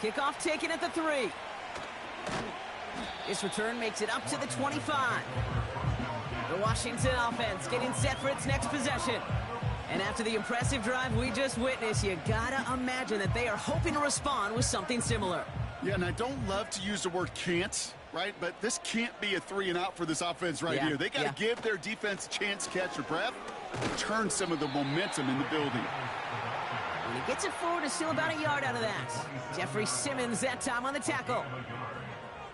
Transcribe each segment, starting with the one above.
Kickoff taken at the 3. This return makes it up to the 25. The Washington offense getting set for its next possession. And after the impressive drive we just witnessed, you gotta imagine that they are hoping to respond with something similar. Yeah, and I don't love to use the word can't, right? But this can't be a 3 and out for this offense right here. They got to give their defense a chance to catch their breath, turn some of the momentum in the building. When he gets it forward, it's still about a yard out of that. Jeffrey Simmons that time on the tackle.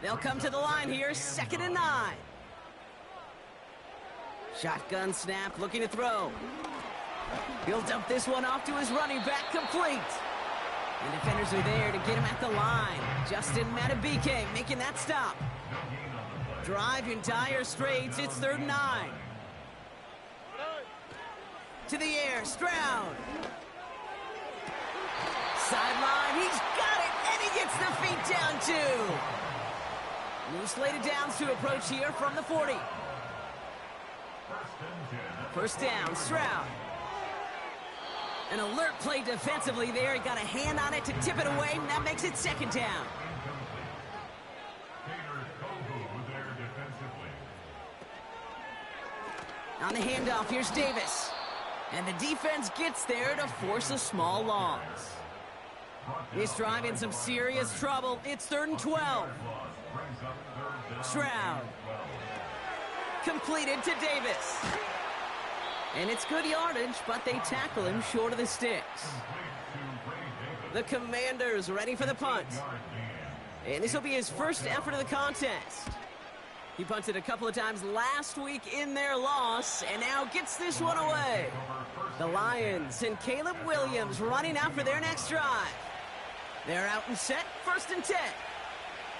They'll come to the line here, 2nd and 9. Shotgun snap, looking to throw. He'll dump this one off to his running back, complete. And defenders are there to get him at the line. Justin Matabike making that stop. Drive in dire straits, it's 3rd and 9. To the air, Stroud. Sideline, he's got it, and he gets the feet down too. Loose laid downs to approach here from the 40. First down, Stroud. An alert play defensively there. He got a hand on it to tip it away, and that makes it 2nd down. On the handoff, here's Davis. And the defense gets there to force a small loss. This drive in some serious trouble. It's 3rd and 12. Stroud. Completed to Davis. And it's good yardage, but they tackle him short of the sticks. The Commanders ready for the punt. And this will be his first effort of the contest. He punted a couple of times last week in their loss, and now gets this one away. The Lions and Caleb Williams running out for their next drive. They're out and set, 1st and 10.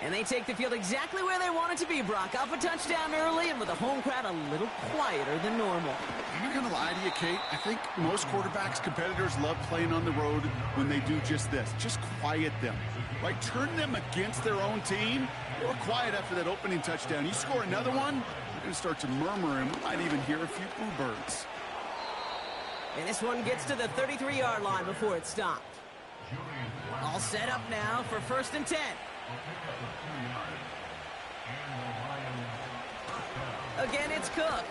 And they take the field exactly where they want it to be, Brock. Up a touchdown early, and with the home crowd a little quieter than normal. I'm not going to lie to you, Kate. I think most quarterbacks, competitors love playing on the road when they do just this. Just quiet them. Right? Turn them against their own team. They were quiet after that opening touchdown. You score another one, you're going to start to murmur, and we might even hear a few bluebirds. And this one gets to the 33-yard line before it's stopped. All set up now for 1st and 10. Again, it's Cook.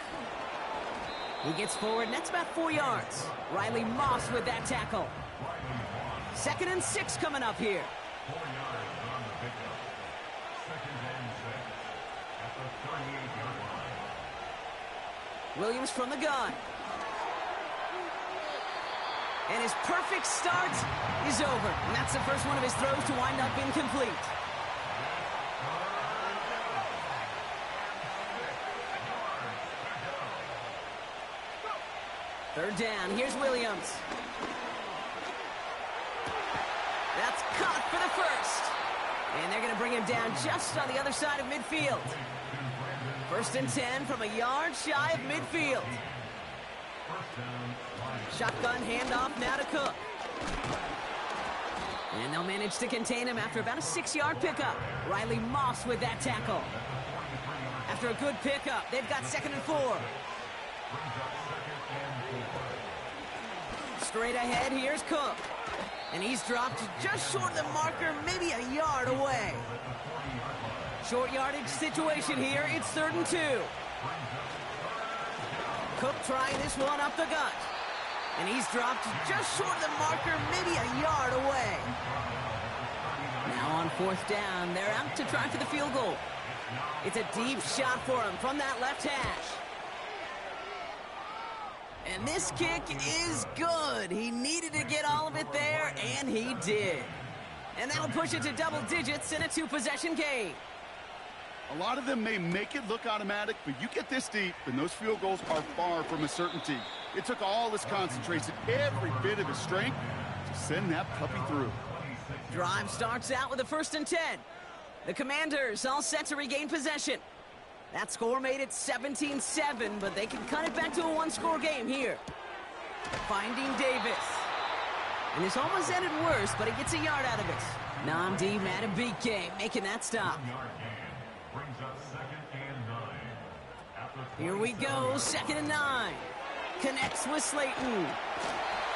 He gets forward, and that's about 4 yards. Riley Moss with that tackle. 2nd and 6 coming up here. Williams from the gun. And his perfect start is over. And that's the first one of his throws to wind up incomplete. Third down, here's Williams. That's caught for the first. And they're going to bring him down just on the other side of midfield. 1st and 10 from a yard shy of midfield. Shotgun handoff now to Cook. And they'll manage to contain him after about a 6-yard pickup. Riley Moss with that tackle. After a good pickup, they've got 2nd and 4. Straight ahead, here's Cook. And he's dropped just short of the marker, maybe a yard away. Short yardage situation here. It's 3rd and 2. Cook trying this one up the gut. And he's dropped just short of the marker, maybe a yard away. Now on 4th down, they're out to try for the field goal. It's a deep shot for him from that left hash. And this kick is good. He needed to get all of it there, and he did. And that'll push it to double digits in a 2-possession game. A lot of them may make it look automatic, but you get this deep, and those field goals are far from a certainty. It took all his concentration, every bit of his strength, to send that puppy through. Drive starts out with a 1st and 10. The Commanders all set to regain possession. That score made it 17-7, but they can cut it back to a 1-score game here. Finding Davis. And this almost ended worse, but he gets a yard out of it. Nnamdi Madubuike making that stop. Here we go, 2nd and 9. Connects with Slayton.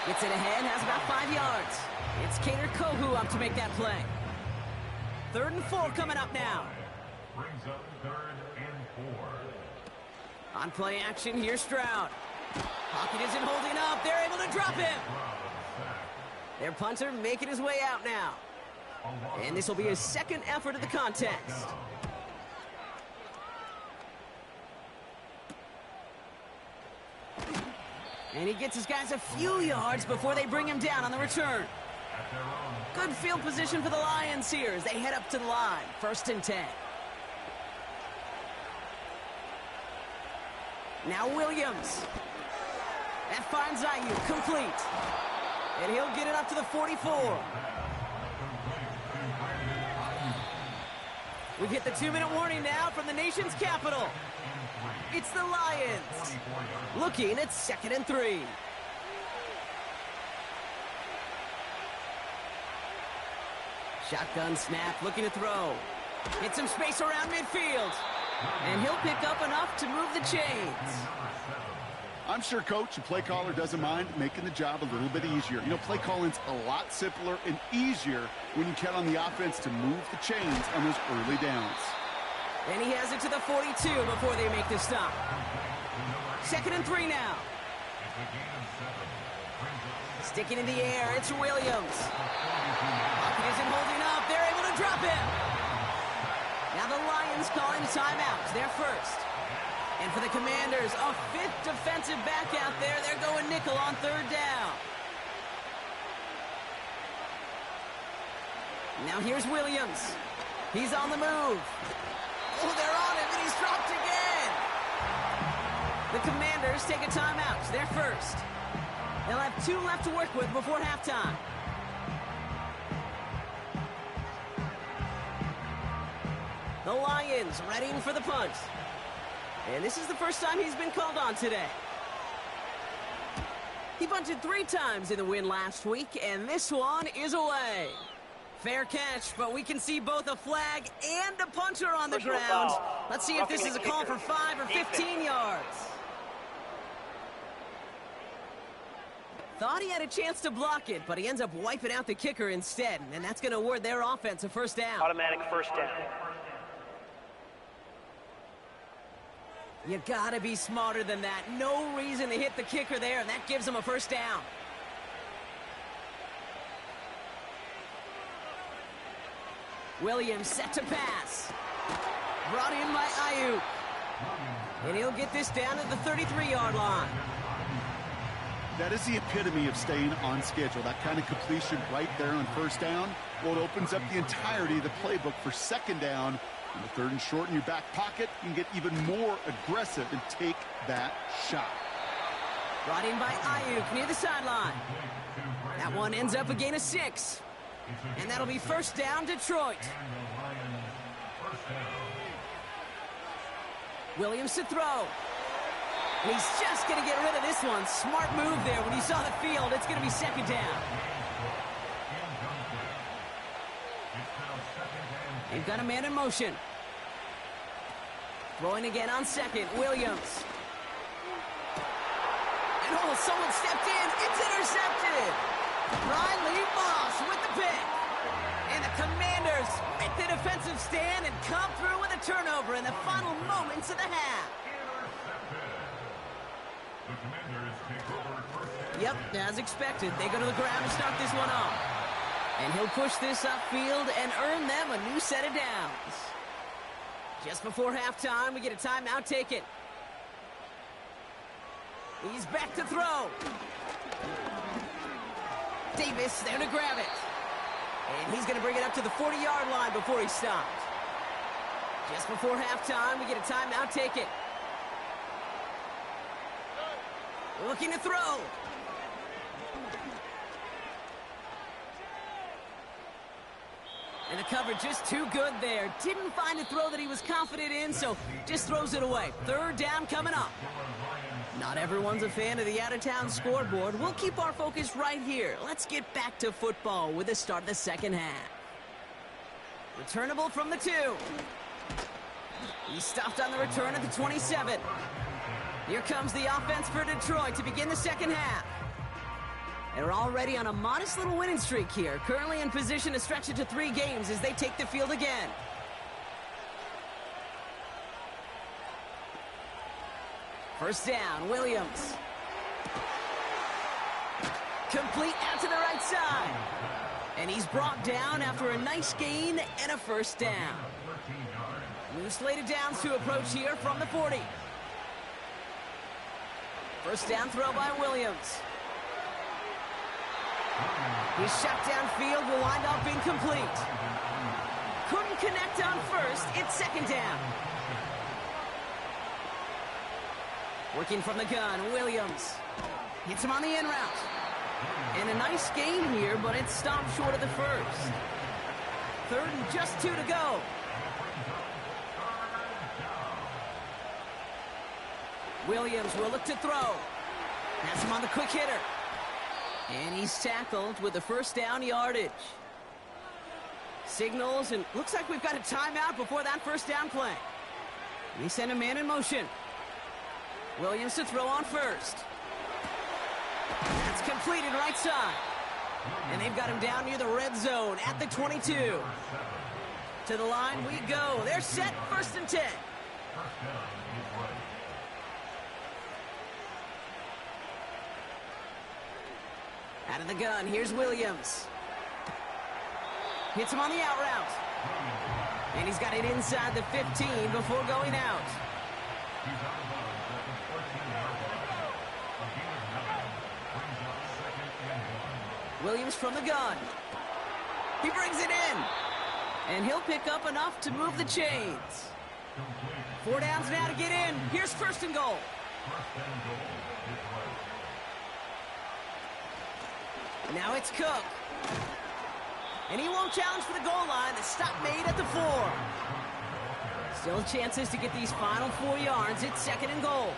Gets it ahead, has about 5 yards. It's Kader Kohou up to make that play. 3rd and 4 coming up now. Brings up 3rd and 4. On play action, here's Stroud. Pocket isn't holding up. They're able to drop him. Their punter making his way out now. And this will be his 2nd effort of the contest. And he gets his guys a few yards before they bring him down on the return. Good field position for the Lions here as they head up to the line. 1st and 10. Now Williams. That finds Ayuk complete. And he'll get it up to the 44. We've hit the 2-minute warning now from the nation's capital. It's the Lions. Looking at 2nd and 3. Shotgun snap, looking to throw. Get some space around midfield. And he'll pick up enough to move the chains. I'm sure coach and play caller doesn't mind making the job a little bit easier. You know, play calling's a lot simpler and easier when you count on the offense to move the chains on those early downs. And he has it to the 42 before they make the stop. 2nd and 3 now. Sticking in the air, it's Williams. Pocket isn't holding up. They're able to drop him. Now the Lions calling timeout. They're first. And for the Commanders, a 5th defensive back out there. They're going nickel on 3rd down. Now here's Williams. He's on the move. Oh, they're on him, and he's dropped again. The Commanders take a timeout. They're first. They'll have 2 left to work with before halftime. The Lions readying for the punt. And this is the first time he's been called on today. He punted 3 times in the win last week, and this one is away. Fair catch, but we can see both a flag and a punter on the ground. Let's see if this is a call for 5 or 15 yards. Thought he had a chance to block it, but he ends up wiping out the kicker instead, and that's going to award their offense a 1st down. Automatic 1st down. You gotta be smarter than that. No reason to hit the kicker there, and that gives him a 1st down. Williams set to pass. Brought in by Ayuk. And he'll get this down at the 33-yard line. That is the epitome of staying on schedule. That kind of completion right there on 1st down. Well, it opens up the entirety of the playbook for 2nd down. On the 3rd and short in your back pocket, you can get even more aggressive and take that shot. Brought in by Ayuk near the sideline. That one ends up a gain of 6. And that'll be 1st down, Detroit. Williams to throw. And he's just going to get rid of this one. Smart move there. When you saw the field, it's going to be 2nd down. They've got a man in motion. Throwing again on 2nd, Williams. And oh, someone stepped in. It's intercepted. Riley Moss with the pick. And the Commanders make the defensive stand and come through with a turnover in the final moments of the half. Yep, as expected, they go to the ground to start this one off. And he'll push this upfield and earn them a new set of downs. Just before halftime, we get a timeout taken. He's back to throw. Davis there to grab it. And he's going to bring it up to the 40-yard line before he stopped. Just before halftime, we get a timeout taken. Looking to throw. And the cover just too good there. Didn't find a throw that he was confident in, so just throws it away. 3rd down coming up. Not everyone's a fan of the out-of-town scoreboard. We'll keep our focus right here. Let's get back to football with the start of the 2nd half. Returnable from the 2. He stopped on the return at the 27. Here comes the offense for Detroit to begin the 2nd half. They're already on a modest little winning streak here, currently in position to stretch it to 3 games as they take the field again. First down, Williams. Complete out to the right side. And he's brought down after a nice gain and a first down. New slated downs to approach here from the 40. First down throw by Williams. His shot downfield will wind up incomplete. Couldn't connect on first. It's second down. Working from the gun, Williams. Hits him on the in route. And a nice gain here, but it's stopped short of the first. Third and just 2 to go. Williams will look to throw. Has him on the quick hitter. And he's tackled with the first down yardage. Signals, and looks like we've got a timeout before that first down play. We send a man in motion. Williams to throw on first. That's completed right side. And they've got him down near the red zone at the 22. To the line we go. They're set, first and 10. Out of the gun, here's Williams. Hits him on the out route. And he's got it inside the 15 before going out. Williams from the gun. He brings it in. And he'll pick up enough to move the chains. 4 downs now to get in. Here's first and goal. Now it's Cook. And he won't challenge for the goal line. The stop made at the 4. Still chances to get these final 4 yards. It's second and goal.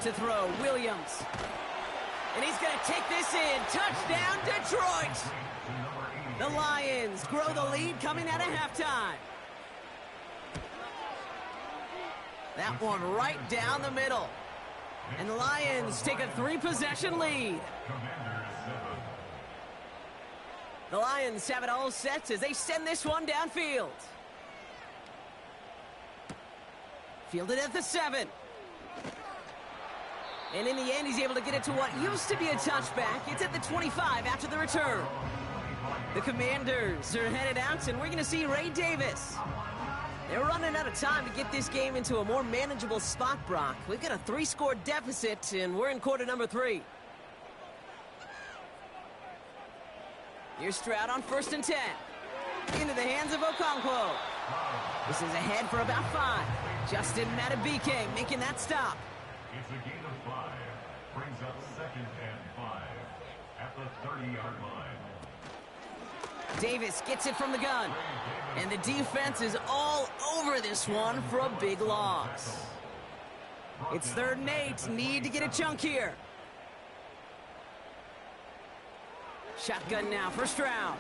To throw, Williams. And he's going to take this in. Touchdown, Detroit! The Lions grow the lead coming out of halftime. That one right down the middle. And the Lions take a 3-possession lead. The Lions have it all set as they send this one downfield. Fielded at the 7. And in the end, he's able to get it to what used to be a touchback. It's at the 25 after the return. The Commanders are headed out, and we're going to see Ray Davis. They're running out of time to get this game into a more manageable spot, Brock. We've got a 3-score deficit, and we're in quarter number 3. Here's Stroud on first and 10. Into the hands of Okonkwo. This is ahead for about 5. Justin Matabike making that stop. It's a gain of 5. Brings up second and 5 at the 30-yard line. Davis gets it from the gun. And the defense is all over this one for a big loss. It's 3rd and 8. Need to get a chunk here. Shotgun now for Stroud.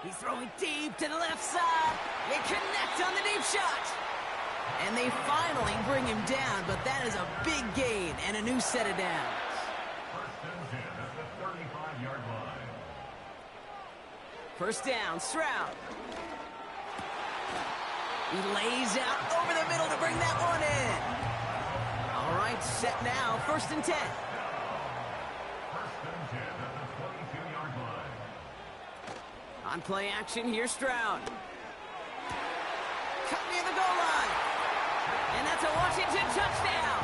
He's throwing deep to the left side. They connect on the deep shot. And they finally bring him down, but that is a big gain and a new set of downs. First and 10 at the 35-yard line. First down, Stroud. He lays out over the middle to bring that one in. All right, set now, first and 10. First and 10 at the 22-yard line. On play action, here's Stroud. Cut near the goal line. And that's a Washington touchdown.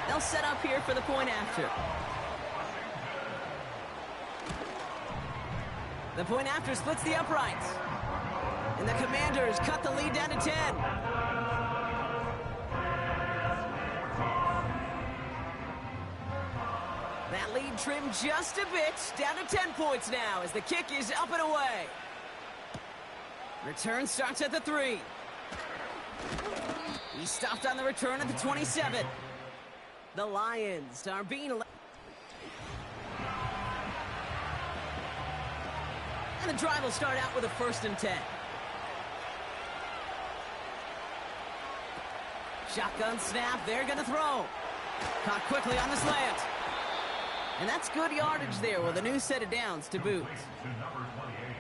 They'll set up here for the point after. The point after splits the uprights. And the Commanders cut the lead down to 10. That lead trimmed just a bit, down to 10 points now as the kick is up and away. Return starts at the 3. He stopped on the return at the 27. The Lions are being... And the drive will start out with a first and 10. Shotgun snap, they're going to throw. Caught quickly on the slant. And that's good yardage there with a new set of downs to boot.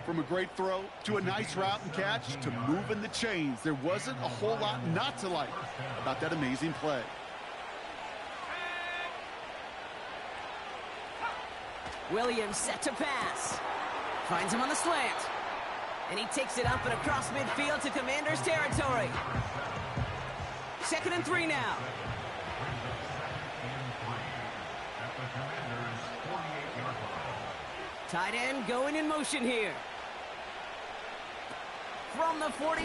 From a great throw to a nice route and catch to moving the chains, there wasn't a whole lot not to like about that amazing play. Williams set to pass. Finds him on the slant. And he takes it up and across midfield to Commanders territory. 2nd and 3 now. Tight end going in motion here. From the 48.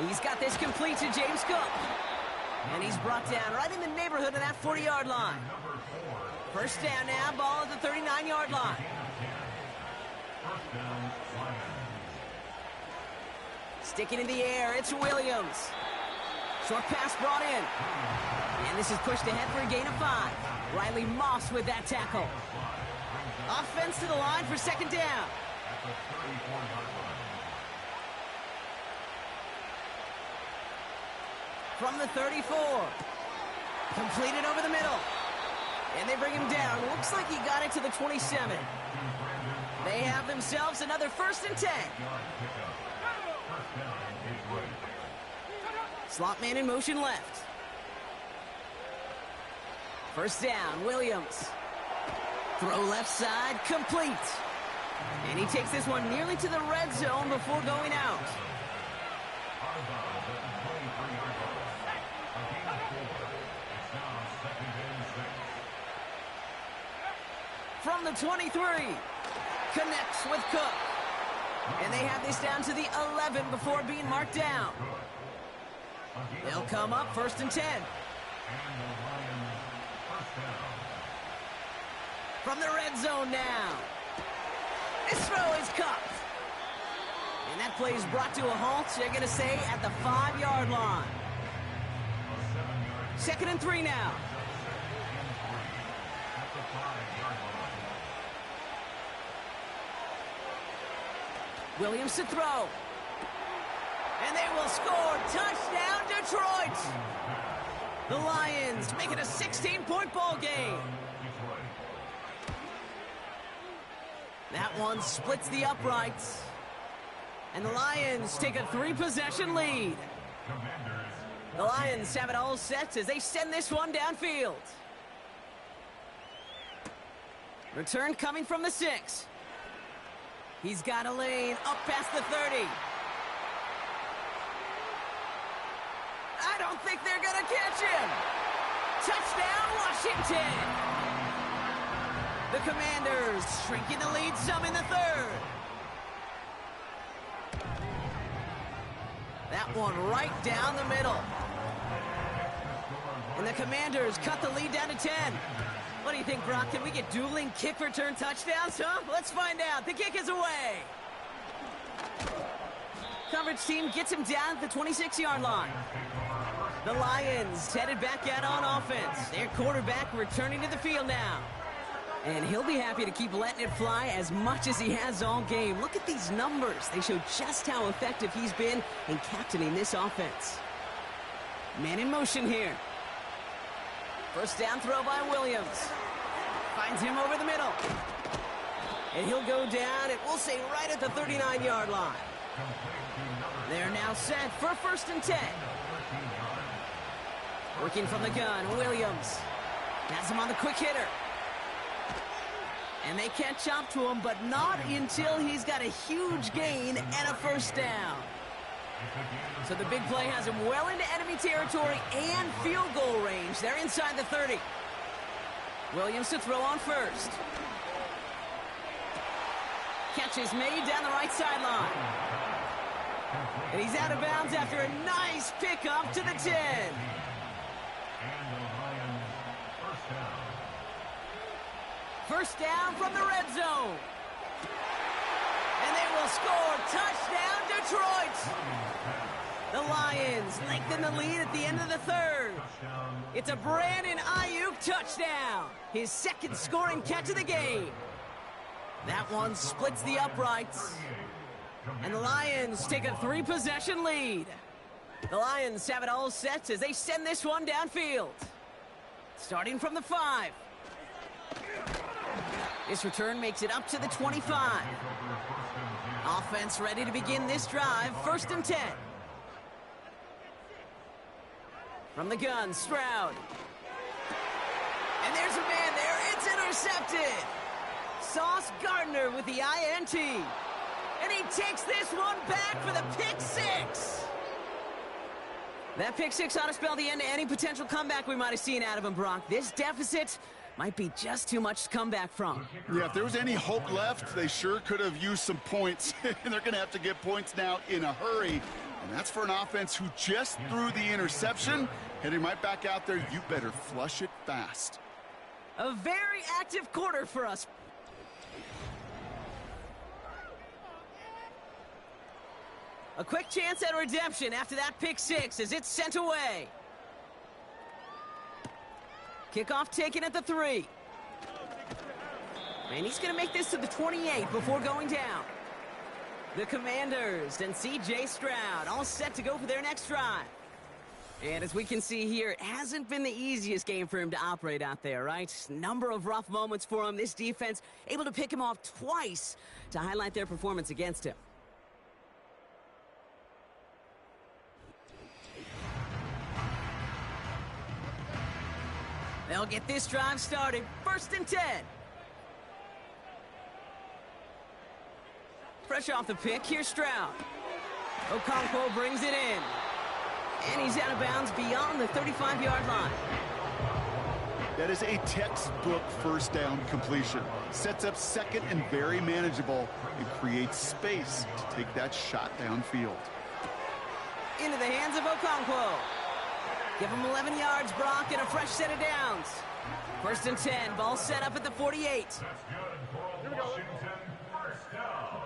He's got this complete to James Cook. And he's brought down right in the neighborhood of that 40-yard line. First down now, ball at the 39-yard line. Sticking in the air, it's Williams. Short pass brought in. And this is pushed ahead for a gain of 5. Riley Moss with that tackle. Offense to the line for 2nd down. From the 34. Completed over the middle. And they bring him down. Looks like he got it to the 27. They have themselves another 1st and 10. Slot man in motion left. First down, Williams. Throw left side, complete. And he takes this one nearly to the red zone before going out. From the 23, connects with Cook. And they have this down to the 11 before being marked down. They'll come up 1st and 10. From the red zone now. This throw is caught. And that play is brought to a halt, they're going to say, at the 5-yard line. 2nd and 3 now. Williams to throw. And they will score. Touchdown, Detroit. The Lions make it a 16-point ball game. That one splits the uprights. And the Lions take a 3-possession lead. The Lions have it all set as they send this one downfield. Return coming from the 6. He's got a lane up past the 30. I don't think they're going to catch him. Touchdown, Washington. The Commanders shrinking the lead some in the 3rd. That one right down the middle. And the Commanders cut the lead down to 10. What do you think, Brock? Can we get dueling kick return touchdowns, huh? Let's find out. The kick is away. Coverage team gets him down at the 26-yard line. The Lions headed back out on offense. Their quarterback returning to the field now. And he'll be happy to keep letting it fly as much as he has all game. Look at these numbers. They show just how effective he's been in captaining this offense. Man in motion here. First down throw by Williams. Finds him over the middle. And he'll go down, and we'll say right at the 39-yard line. They're now set for 1st and 10. Working from the gun, Williams. Has him on the quick hitter. And they catch up to him, but not until he's got a huge gain and a 1st down. So the big play has him well into enemy territory and field goal range. They're inside the 30. Williams to throw on 1st. Catch is made down the right sideline. And he's out of bounds after a nice pickup to the 10. First down from the red zone. And they will score. Touchdown, Detroit. The Lions lengthen the lead at the end of the 3rd. It's a Brandon Ayuk touchdown. His 2nd scoring catch of the game. That one splits the uprights. And the Lions take a 3-possession lead. The Lions have it all set as they send this one downfield. Starting from the 5. This return makes it up to the 25. Offense ready to begin this drive. 1st and 10. From the gun, Stroud. And there's a man there. It's intercepted. Sauce Gardner with the INT. And he takes this one back for the pick 6. That pick 6 ought to spell the end to any potential comeback we might have seen out of him, Brock. This deficit might be just too much to come back from. Yeah, if there was any hope left, they sure could have used some points. And they're going to have to get points now in a hurry. And that's for an offense who just threw the interception. Heading right back out there, you better flush it fast. A very active quarter for us. A quick chance at redemption after that pick 6 as it's sent away. Kickoff taken at the 3. And he's going to make this to the 28 before going down. The Commanders and C.J. Stroud all set to go for their next drive. And as we can see here, it hasn't been the easiest game for him to operate out there, right? Number of rough moments for him. This defense able to pick him off twice to highlight their performance against him. They'll get this drive started. 1st and 10. Fresh off the pick, here's Stroud. Okonkwo brings it in. And he's out of bounds beyond the 35-yard line. That is a textbook 1st down completion. Sets up 2nd and very manageable and creates space to take that shot downfield. Into the hands of Okonkwo. Give him 11 yards, Brock, and a fresh set of downs. 1st and 10, ball set up at the 48. That's good for Washington. 1st down.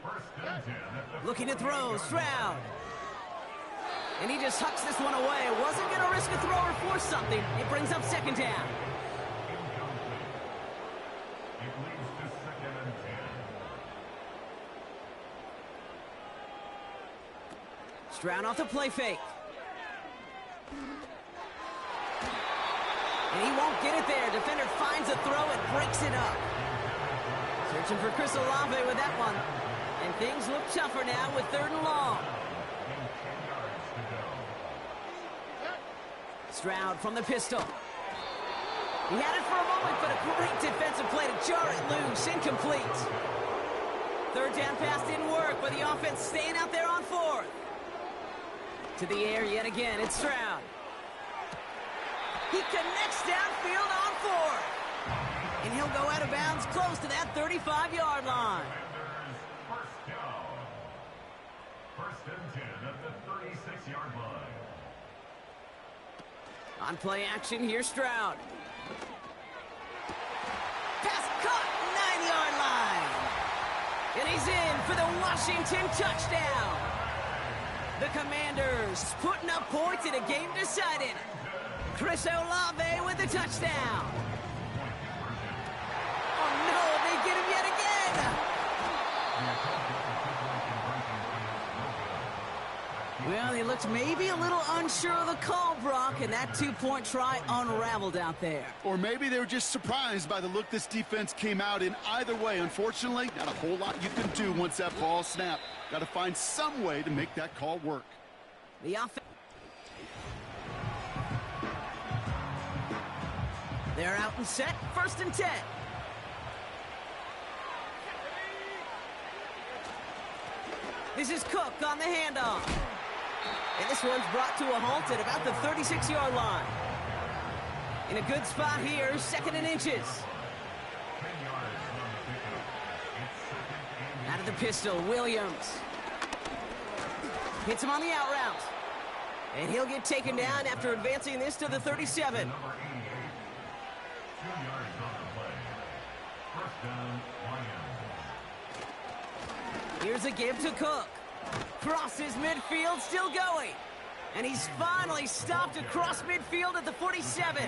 1st and 10 at the Looking to throw, Stroud. And he just hucks this one away. Wasn't going to risk a throw or force something. It brings up 2nd down. It leads to 2nd and 10. Stroud off the play fake. And he won't get it there. Defender finds a throw and breaks it up. Searching for Chris Olave with that one. And things look tougher now with 3rd and long. Stroud from the pistol. He had it for a moment, but a great defensive play to jar it loose. Incomplete. 3rd down pass didn't work, but the offense staying out there on 4th. To the air yet again, it's Stroud. He connects downfield on 4th. And he'll go out of bounds close to that 35-yard line. First down. 1st and 10 at the 36-yard line. On play action, here's Stroud. Pass caught, 9-yard line. And he's in for the Washington touchdown. The Commanders putting up points in a game decided. Chris Olave with the touchdown. Oh no, they get him yet again. Well, he looked maybe a little unsure of the call, Brock, and that 2-point try unraveled out there. Or maybe they were just surprised by the look this defense came out in. Either way, unfortunately, not a whole lot you can do once that ball snapped. Got to find some way to make that call work. The offense. They're out and set. 1st and 10. This is Cook on the handoff. And this one's brought to a halt at about the 36-yard line. In a good spot here, 2nd and inches. Out of the pistol, Williams. Hits him on the out route. And he'll get taken down after advancing this to the 37. Here's a give to Cook. Crosses midfield, still going. And he's finally stopped across midfield at the 47.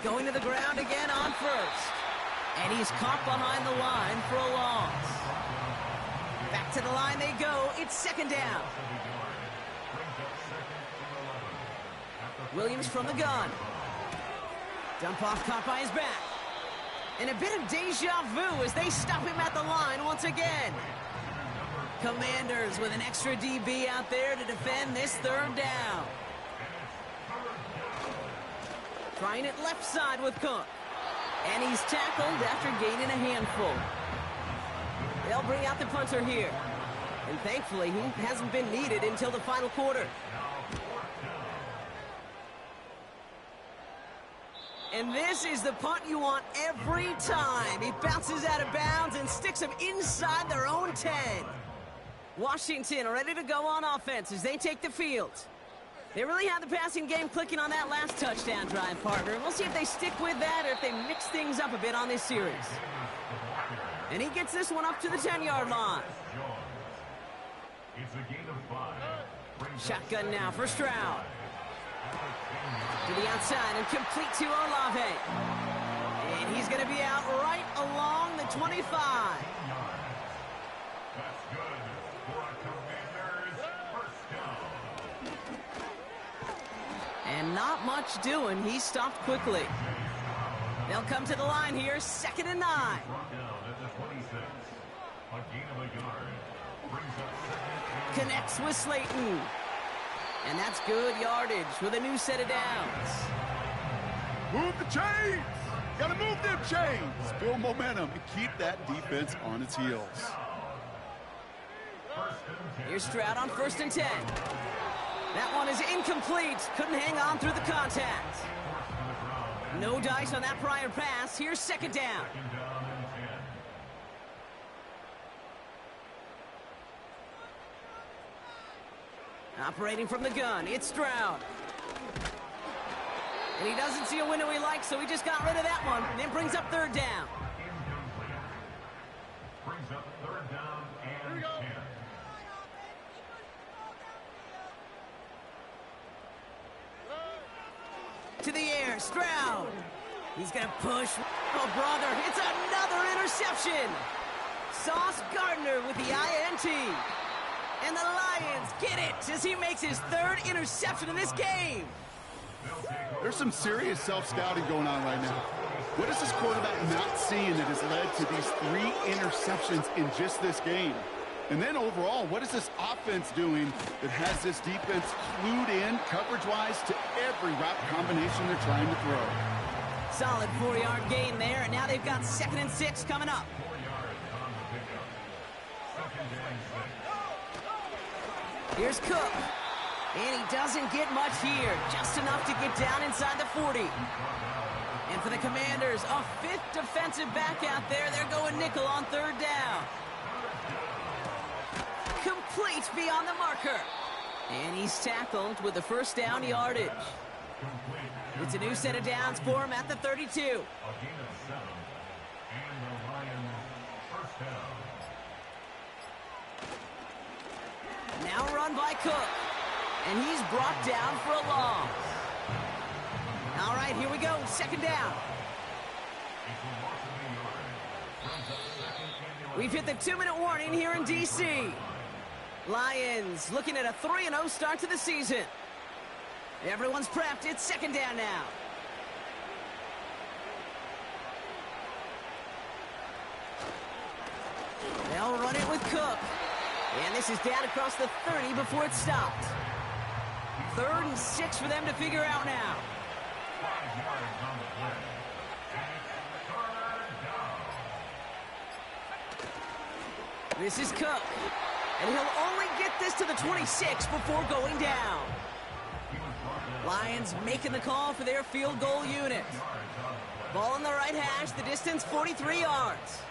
Going to the ground again on 1st. And he's caught behind the line for a loss. Back to the line they go. It's second down. Williams from the gun. Dump off caught by his back. And a bit of deja vu as they stop him at the line once again. Commanders with an extra DB out there to defend this third down. Trying it left side with Cook. And he's tackled after gaining a handful. They'll bring out the punter here. And thankfully, he hasn't been needed until the final quarter. And this is the punt you want every time. He bounces out of bounds and sticks them inside their own 10. Washington ready to go on offense as they take the field. They really had the passing game clicking on that last touchdown drive, partner. We'll see if they stick with that or if they mix things up a bit on this series. And he gets this one up to the 10-yard line. Shotgun now for Stroud. To the outside and complete to Olave. And he's going to be out right along the 25. That's good for a Commanders first down. And not much doing. He stopped quickly. They'll come to the line here, second and 9. Brought down at the 26. A gain of a yard. Brings up second and Connects with Slayton. And that's good yardage with a new set of downs. Move the chains! Gotta move them chains! Build momentum and keep that defense on its heels. Here's Stroud on 1st and 10. That one is incomplete. Couldn't hang on through the contact. No dice on that prior pass. Here's second down. Operating from the gun, it's Stroud. And he doesn't see a window he likes, so he just got rid of that one. And then brings up third down. brings up third down and 10. To the air, Stroud. He's going to push. Oh, brother, it's another interception. Sauce Gardner with the INT. And the Lions get it as he makes his third interception in this game. There's some serious self-scouting going on right now. What is this quarterback not seeing that has led to these 3 interceptions in just this game? And then overall, what is this offense doing that has this defense clued in coverage-wise to every route combination they're trying to throw? Solid 4-yard gain there, and now they've got 2nd and 6 coming up. 4 yards on the pickup. Second and 6. Here's Cook. And he doesn't get much here. Just enough to get down inside the 40. And for the Commanders, a 5th defensive back out there. They're going nickel on third down. Complete beyond the marker. And he's tackled with the first down yardage. It's a new set of downs for him at the 32. A gain of 7. And the Lions first down. Now run by Cook. And he's brought down for a loss. All right, here we go. Second down. We've hit the 2-minute warning here in D.C. Lions looking at a 3-0 start to the season. Everyone's prepped. It's second down now. They'll run it with Cook. And this is down across the 30 before it stopped. 3rd and 6 for them to figure out now. 5 yards on the play. And it's third down. This is Cook. And he'll only get this to the 26 before going down. Lions making the call for their field goal unit. Ball on the right hash, the distance 43 yards.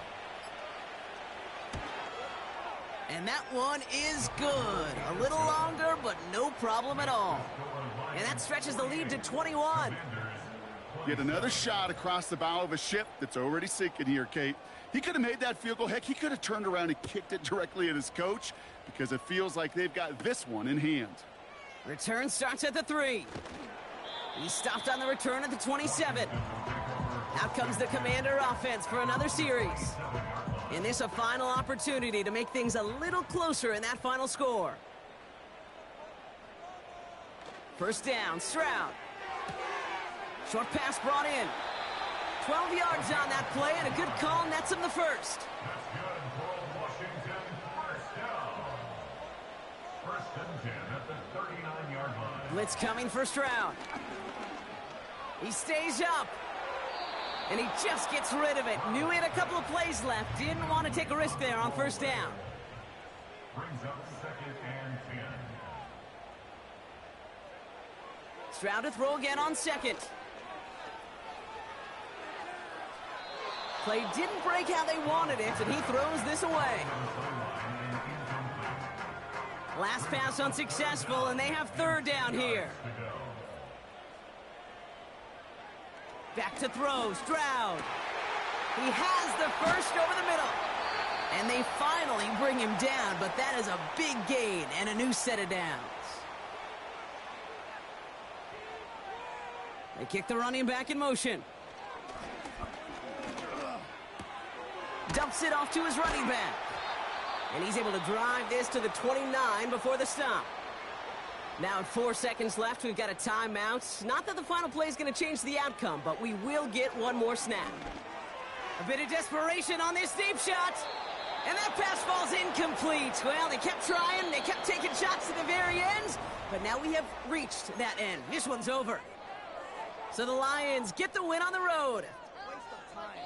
And that one is good. A little longer, but no problem at all. And that stretches the lead to 21. Yet another shot across the bow of a ship that's already sinking here, Kate. He could have made that field goal. Heck, he could have turned around and kicked it directly at his coach because it feels like they've got this one in hand. Return starts at the 3. He stopped on the return at the 27. Out comes the Commander offense for another series. And this a final opportunity to make things a little closer in that final score. First down, Stroud. Short pass brought in. 12 yards on that play, and a good call nets him the first. That's good for Washington. First down. First and 10 at the 39-yard line. Blitz coming for Stroud. He stays up. And he just gets rid of it. Knew he had a couple of plays left. Didn't want to take a risk there on first down. Brings up second and 10. Stroud to throw again on second. Play didn't break how they wanted it, and he throws this away. Last pass unsuccessful, and they have third down here. Back to throw, Stroud. He has the first over the middle. And they finally bring him down, but that is a big gain and a new set of downs. They kick the running back in motion. Dumps it off to his running back. And he's able to drive this to the 29 before the stop. Now, at 4 seconds left, we've got a timeout. Not that the final play is going to change the outcome, but we will get one more snap. A bit of desperation on this deep shot. And that pass falls incomplete. Well, they kept trying. They kept taking shots at the very end. But now we have reached that end. This one's over. So the Lions get the win on the road.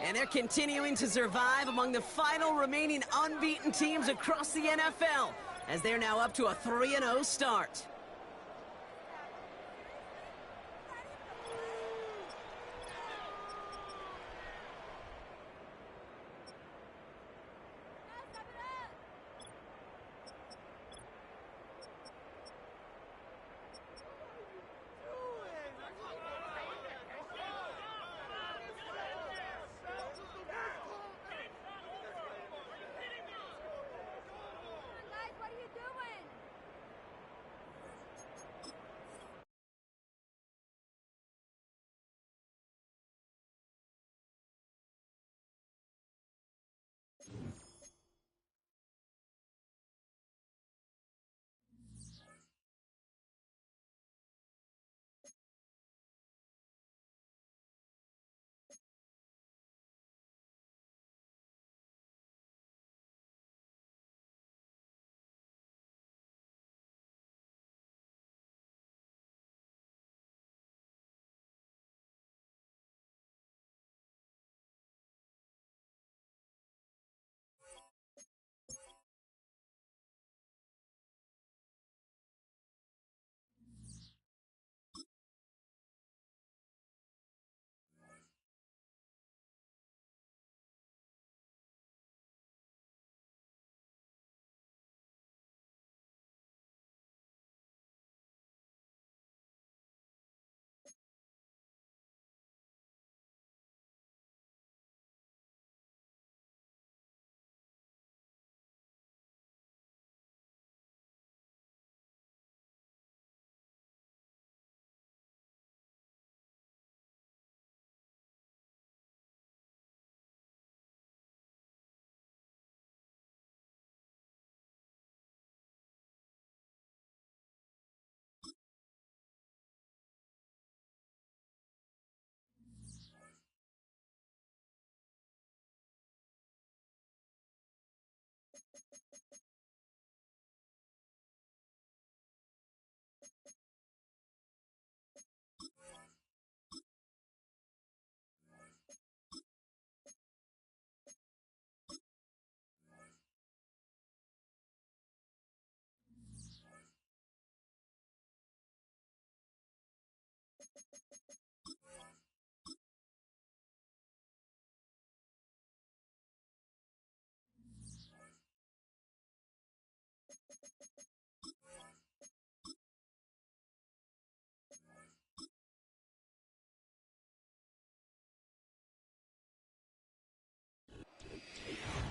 And they're continuing to survive among the final remaining unbeaten teams across the NFL, as they're now up to a 3-0 start.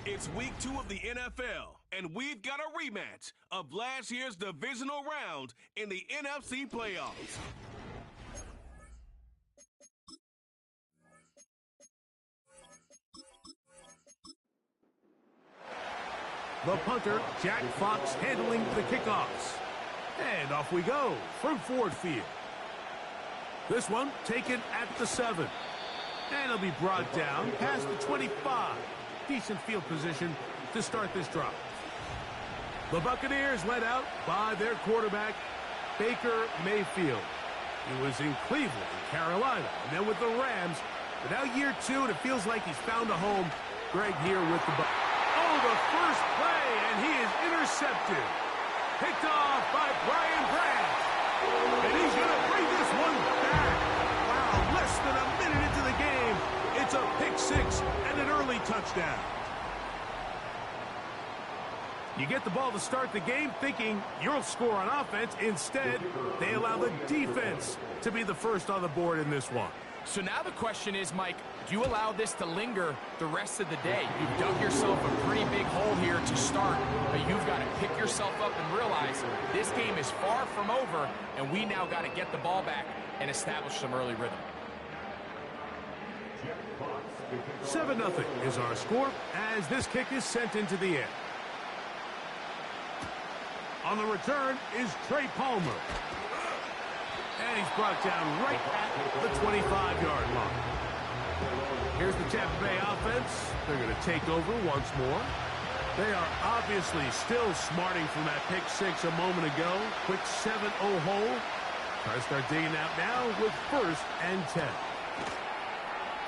It's week 2 of the NFL, and we've got a rematch of last year's divisional round in the NFC playoffs. The punter, Jack Fox, handling the kickoffs. And off we go from Ford Field. This one taken at the 7. And it'll be brought down past the 25. Decent field position to start this drive. The Buccaneers led out by their quarterback, Baker Mayfield. He was in Cleveland, Carolina, and then with the Rams. But now year 2, and it feels like he's found a home. Greg here with the Bucs. Oh, the first play, and he is intercepted. Picked off by Brian Branch. And he's going to bring this one back. Wow, less than a minute into the game. It's a pick 6 and an early touchdown. You get the ball to start the game thinking you'll score on offense. Instead, they allow the defense to be the first on the board in this one. So now the question is, Mike, do you allow this to linger the rest of the day? You've dug yourself a pretty big hole here to start, but you've got to pick yourself up and realize this game is far from over, and we now got to get the ball back and establish some early rhythm. 7-0 is our score as this kick is sent into the air. On the return is Trey Palmer. And he's brought down right at the 25-yard line. Here's the Tampa Bay offense. They're going to take over once more. They are obviously still smarting from that pick 6 a moment ago. Quick 7-0 hole. Try to start digging out now with 1st and 10.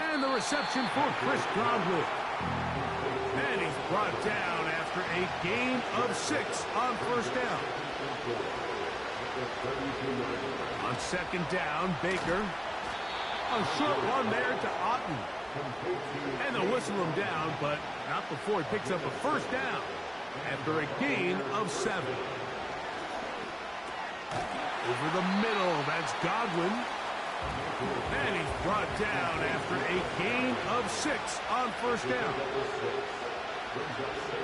And the reception for Chris Godwin. And he's brought down after a gain of 6 on 1st down. On 2nd down, Baker. A short one there to Otten. And they'll whistle him down, but not before he picks up a 1st down after a gain of 7. Over the middle, that's Godwin. And he's brought down after a gain of 6 on 1st down.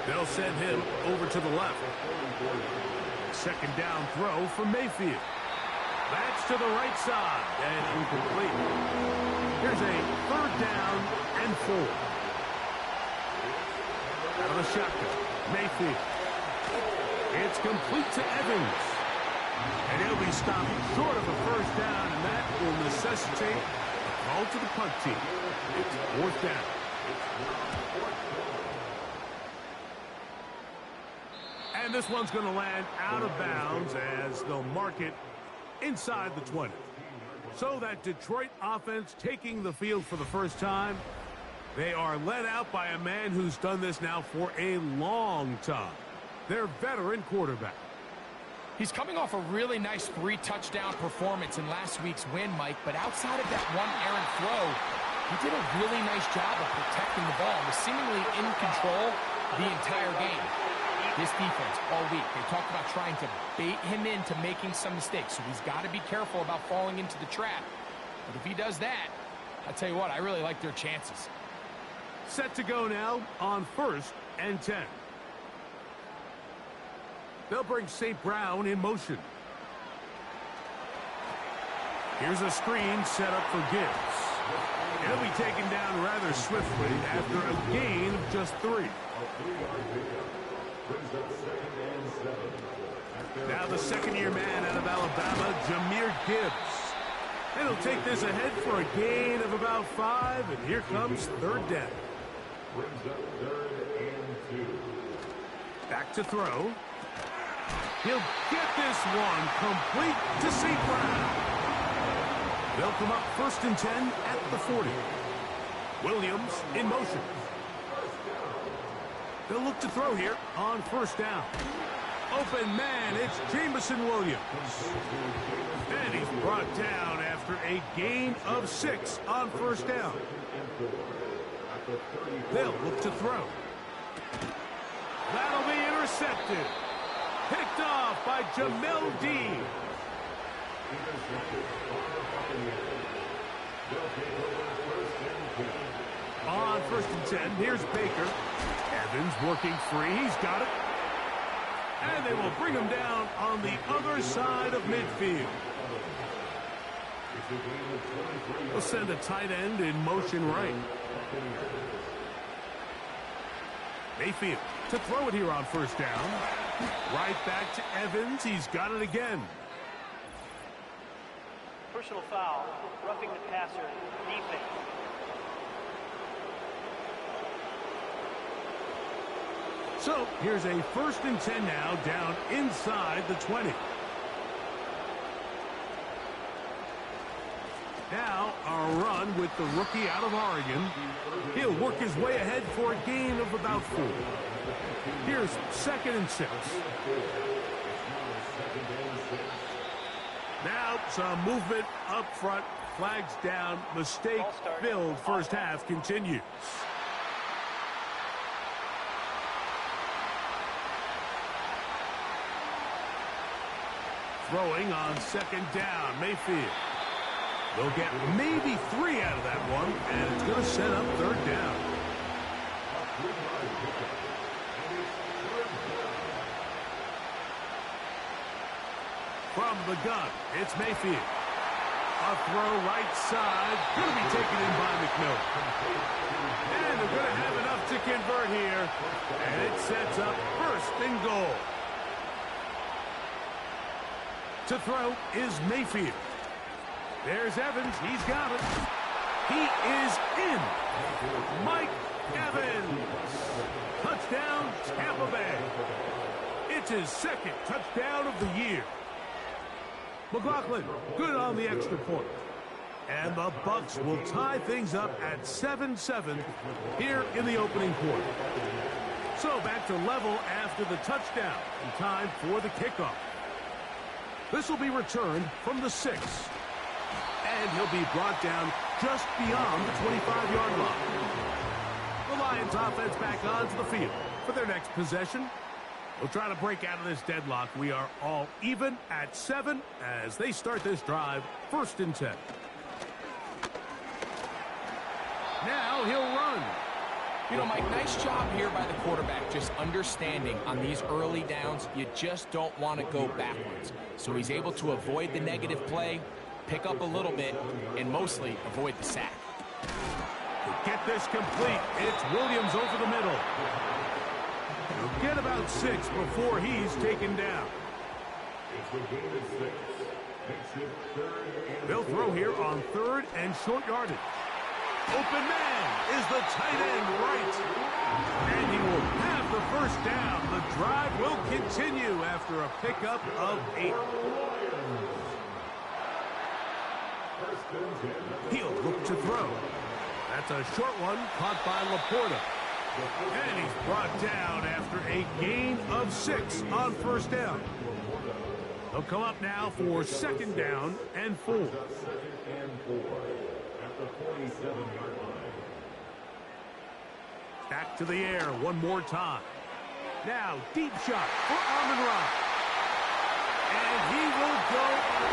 They'll send him over to the left. 2nd down throw from Mayfield. That's to the right side and incomplete. Here's a 3rd down and 4. Out of the shotgun, Mayfield. It's complete to Evans. And he'll be stopped short of a 1st down, and that will necessitate a call to the punt team. It's 4th down. And this one's going to land out of bounds as they'll mark it inside the 20. So that Detroit offense taking the field for the first time. They are led out by a man who's done this now for a long time. Their veteran quarterback. He's coming off a really nice 3-touchdown performance in last week's win, Mike, but outside of that one errant throw, he did a really nice job of protecting the ball and was seemingly in control the entire game. This defense all week, they talked about trying to bait him into making some mistakes, so he's got to be careful about falling into the trap. But if he does that, I'll tell you what, I really like their chances. Set to go now on 1st and 10. They'll bring St. Brown in motion. Here's a screen set up for Gibbs. He'll be taken down rather swiftly after a gain of just 3. Now the 2nd-year man out of Alabama, Jahmyr Gibbs. And he'll take this ahead for a gain of about 5, and here comes 3rd down. Back to throw. He'll get this one complete to St. Brown. They'll come up 1st and 10 at the 40. Williams in motion. They'll look to throw here on 1st down. Open man, it's Jameson Williams. And he's brought down after a gain of 6 on 1st down. They'll look to throw. That'll be intercepted. Picked off by Jamel Dean. On 1st and 10, here's Baker. Evans working free. He's got it. And they will bring him down on the other side of midfield. They'll send a tight end in motion right. Mayfield to throw it here on first down. Right back to Evans. He's got it again. Personal foul, roughing the passer, defense. So here's a 1st and 10 now, down inside the 20. Now our run with the rookie out of Oregon. He'll work his way ahead for a gain of about 4. Here's 2nd and 6. Now some movement up front. Flags down. Mistake filled first half continues. Throwing on 2nd down. Mayfield. They'll get maybe 3 out of that one, and it's going to set up 3rd down. From the gun, it's Mayfield. A throw right side, going to be taken in by McMillan. And they're going to have enough to convert here, and it sets up 1st and goal. To throw is Mayfield. There's Evans. He's got it. He is in. Mike Evans. Touchdown, Tampa Bay. It's his 2nd touchdown of the year. McLaughlin, good on the extra point. And the Bucks will tie things up at 7-7 here in the opening quarter. So back to level after the touchdown. And time for the kickoff. This will be returned from the 6. And he'll be brought down just beyond the 25-yard line. The Lions offense back onto the field for their next possession. We'll try to break out of this deadlock. We are all even at 7 as they start this drive, 1st and 10. Now he'll run. You know, Mike, nice job here by the quarterback, just understanding on these early downs, you just don't want to go backwards. So he's able to avoid the negative play, pick up a little bit, and mostly avoid the sack. To get this complete, it's Williams over the middle. He'll get about 6 before he's taken down. They'll throw here on 3rd and short yardage. Open man is the tight end right. And he will have the 1st down. The drive will continue after a pickup of 8. He'll look to throw. That's a short one caught by Laporta. And he's brought down after a gain of 6 on 1st down. They'll come up now for 2nd down and 4. Back to the air one more time. Now deep shot for Amon-Ra. And he will go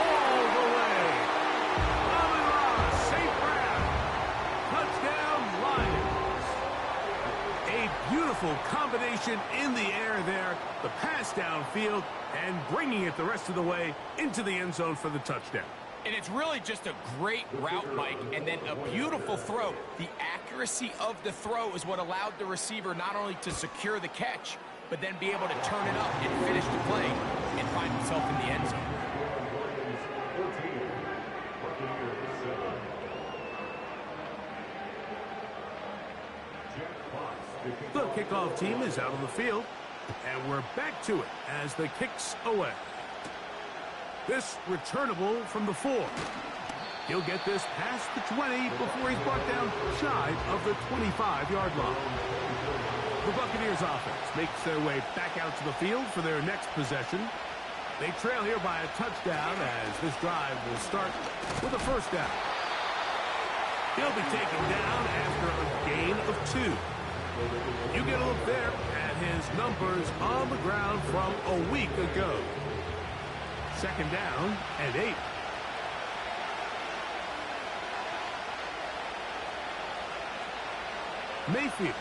all the way. Amon-Ra, St. Brown. Touchdown, Lions. A beautiful combination in the air there. The pass downfield and bringing it the rest of the way into the end zone for the touchdown. And it's really just a great route, Mike, and then a beautiful throw. The accuracy of the throw is what allowed the receiver not only to secure the catch, but then be able to turn it up and finish the play and find himself in the end zone. The kickoff team is out on the field, and we're back to it as the kick's away. This returnable from the 4. He'll get this past the 20 before he's brought down shy of the 25-yard line. The Buccaneers offense makes their way back out to the field for their next possession. They trail here by a touchdown as this drive will start with a 1st down. He'll be taken down after a gain of 2. You get a look there at his numbers on the ground from a week ago. 2nd down and 8. Mayfield.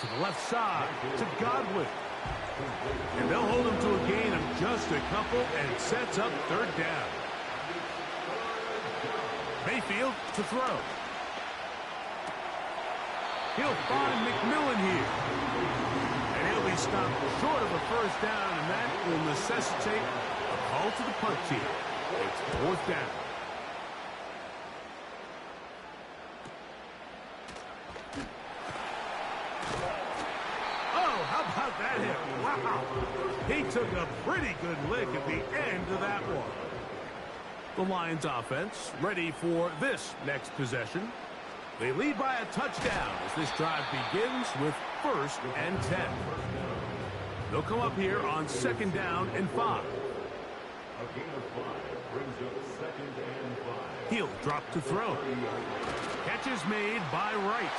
To the left side, to Godwin. And they'll hold him to a gain of just a couple, and it sets up 3rd down. Mayfield to throw. He'll find McMillan here. And he'll be stopped short of a first down, and that will necessitate a call to the punt team. It's 4th down. Oh, how about that hit? Wow. He took a pretty good lick at the end of that one. The Lions offense ready for this next possession. They lead by a touchdown as this drive begins with 1st and 10. They'll come up here on 2nd down and 5. A gain of 5 brings up 2nd and 5. He'll drop to throw. Catch is made by Wright.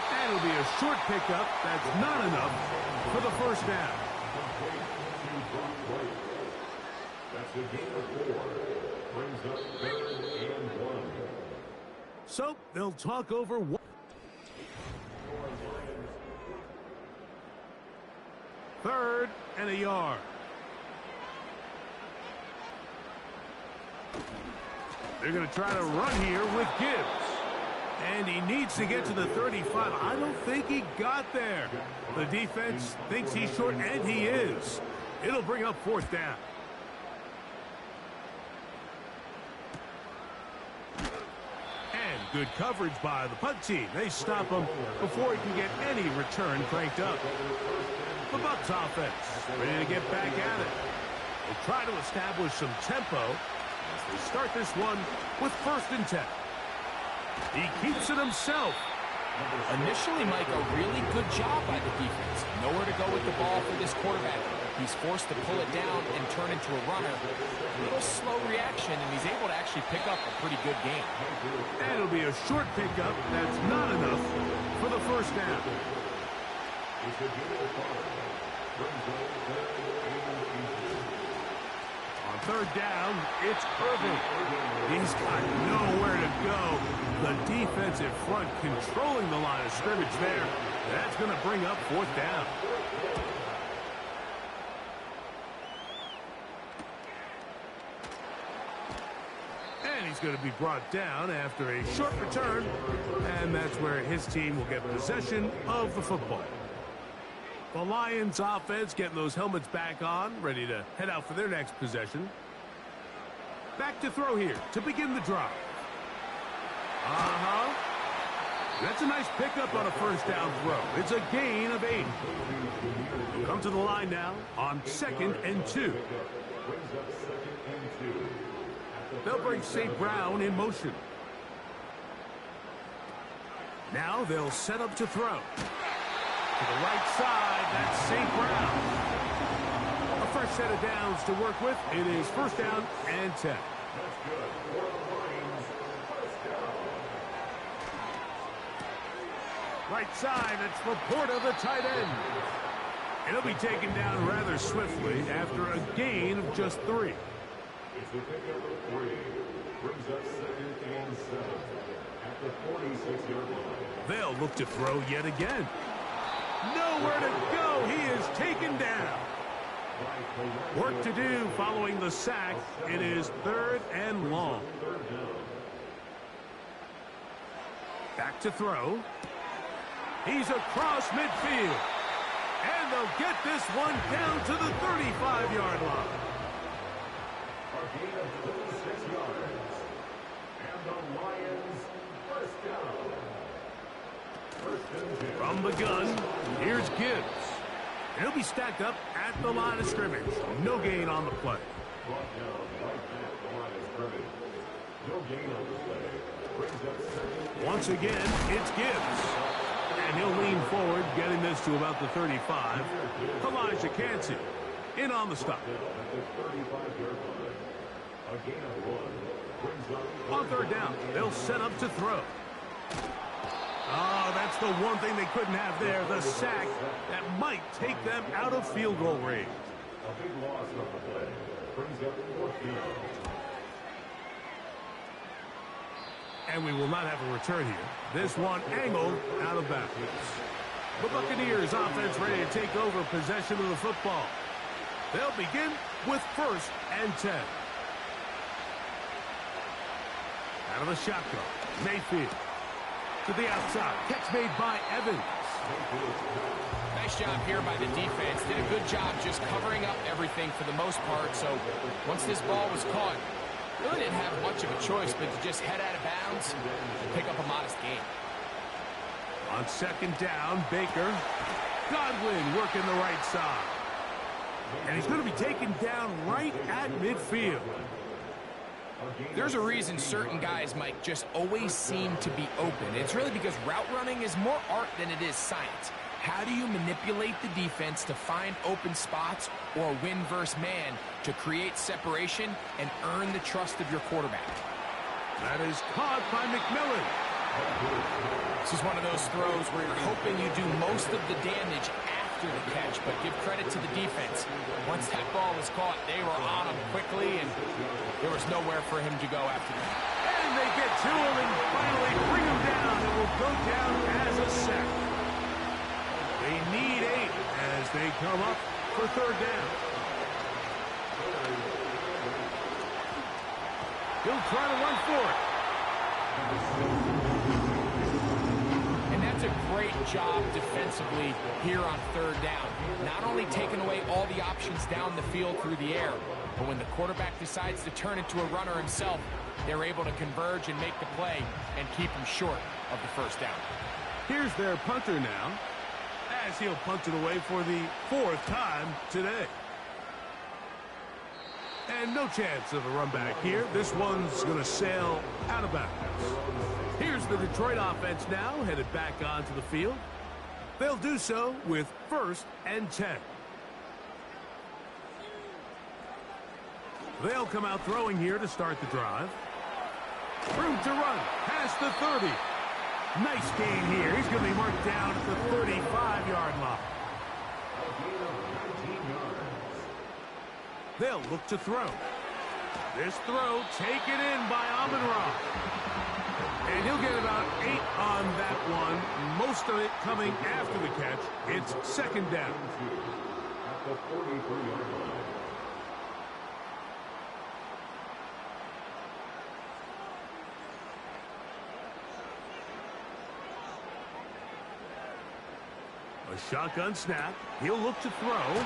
That'll be a short pickup. That's not enough for the first down. That's a gain of 4. Brings up 3rd and 1. So they'll talk over one. 3rd and a yard. They're going to try to run here with Gibbs. And he needs to get to the 35. I don't think he got there. The defense thinks he's short, and he is. It'll bring up 4th down. And good coverage by the punt team. They stop him before he can get any return cranked up. The Bucs offense ready to get back at it. They try to establish some tempo as they start this one with 1st and 10. He keeps it himself. Initially, Mike, a really good job by the defense. Nowhere to go with the ball for this quarterback. He's forced to pull it down and turn into a runner. A little slow reaction, and he's able to actually pick up a pretty good game. And it'll be a short pickup. That's not enough for the first down. On 3rd down, it's Irvin. He's got nowhere to go. The defensive front controlling the line of scrimmage there. That's going to bring up 4th down. And he's going to be brought down after a short return. And that's where his team will get possession of the football. The Lions offense getting those helmets back on, ready to head out for their next possession. Back to throw here to begin the drive. That's a nice pickup on a first down throw. It's a gain of 8. They'll come to the line now on 2nd and 2. They'll bring St. Brown in motion. Now they'll set up to throw. To the right side, that's St. Brown. A fresh set of downs to work with. It is 1st down and 10. Right side, it's Laporta, the tight end. And he'll be taken down rather swiftly after a gain of just 3. It's a pickup of 3. Brings up 2nd and 7 at the 46-yard line. They'll look to throw yet again. Nowhere to go. He is taken down. Work to do following the sack. It is 3rd and long. Back to throw. He's across midfield. And they'll get this one down to the 35-yard line. A gain of 36 yards. And the Lions first down. From the gun, here's Gibbs. He'll be stacked up at the line of scrimmage. No gain on the play. Brought down right at the line of scrimmage. No gain on the play. Brings up 2nd. Once again, it's Gibbs. And he'll lean forward, getting this to about the 35. Elijah Cansey in on the stop. At the 35-yard line. A gain of 1. Brings up On 3rd down, they'll set up to throw. Oh, that's the one thing they couldn't have there, the sack that might take them out of field goal range. a big loss on the play. Brings up 4th down. And we will not have a return here. This one angled out of bounds. The Buccaneers offense ready to take over possession of the football. They'll begin with 1st and 10. Out of the shotgun, Mayfield. To the outside. Catch made by Evans. Nice job here by the defense. Did a good job just covering up everything for the most part. So once this ball was caught, really didn't have much of a choice but to just head out of bounds and pick up a modest gain. On second down, Baker. Godwin working the right side. And he's going to be taken down right at midfield. There's a reason certain guys, Mike, just always seem to be open. It's really because route running is more art than it is science. How do you manipulate the defense to find open spots or win versus man to create separation and earn the trust of your quarterback? That is caught by McMillan. This is one of those throws where you're hoping you do most of the damage after the catch, but give credit to the defense. Once that ball was caught, they were on him quickly, and there was nowhere for him to go after that. And they get to him and finally bring him down. It will go down as a sack. They need 8 as they come up for third down. He'll try to run for it. And that's a great job defensively here on third down. Not only taking away all the options down the field through the air, but when the quarterback decides to turn into a runner himself, they're able to converge and make the play and keep him short of the first down. Here's their punter now, as he'll punt it away for the 4th time today. And no chance of a run back here. This one's going to sail out of bounds. Here's the Detroit offense now, headed back onto the field. They'll do so with 1st and 10. They'll come out throwing here to start the drive. Room to run past the 30. Nice gain here. He's going to be marked down at the 35-yard line. They'll look to throw. This throw taken in by Amon-Ra. And he'll get about 8 on that one. Most of it coming after the catch. It's second down. At the 43-yard line. A shotgun snap. He'll look to throw.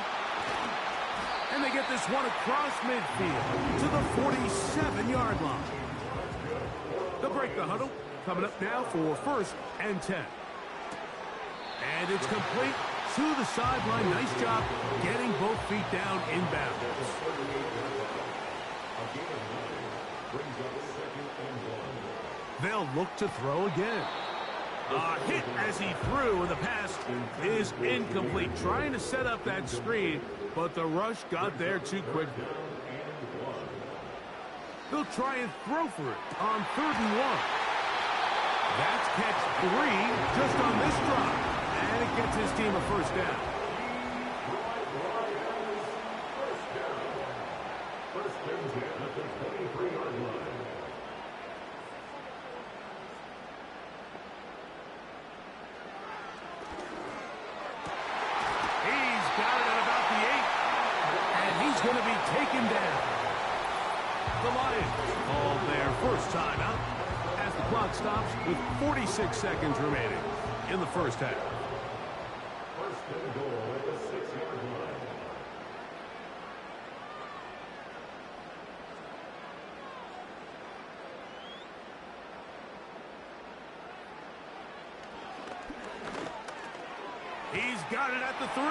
And they get this one across midfield to the 47-yard line. They'll break the huddle. Coming up now for 1st and 10. And it's complete to the sideline. Nice job getting both feet down inbounds. They'll look to throw again. A hit as he threw, and the pass is incomplete. Trying to set up that screen, but the rush got there too quickly. They'll try and throw for it on 3rd and 1. That's catch 3 just on this drive, and it gets his team a first down. First and 10 at the 23-yard line. He's going to be taken down. The Lions call their first timeout as the clock stops with 46 seconds remaining in the first half. First and goal at the 6-yard line. He's got it at the 3.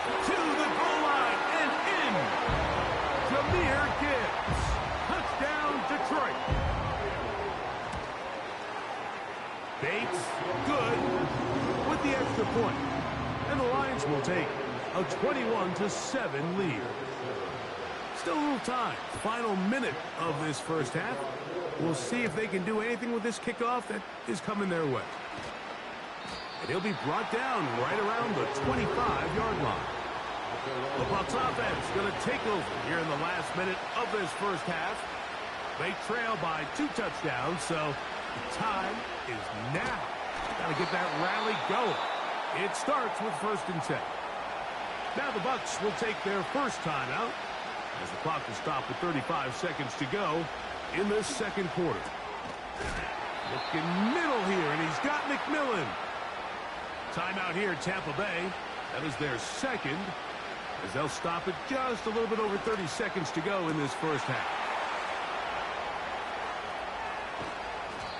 To the goal line and in. Jahmyr Gibbs. Touchdown, Detroit. Bates, good with the extra point. And the Lions will take a 21-7 lead. Still a little time. Final minute of this first half. We'll see if they can do anything with this kickoff that is coming their way. And he'll be brought down right around the 25-yard line. The Bucs offense going to take over here in the last minute of this first half. They trail by 2 touchdowns, so the time is now. Got to get that rally going. It starts with 1st and 10. Now the Bucs will take their first timeout as the clock will stop with 35 seconds to go in this second quarter. Looking middle here, and he's got McMillan. Timeout here, Tampa Bay. That is their second, as they'll stop it just a little bit over 30 seconds to go in this first half.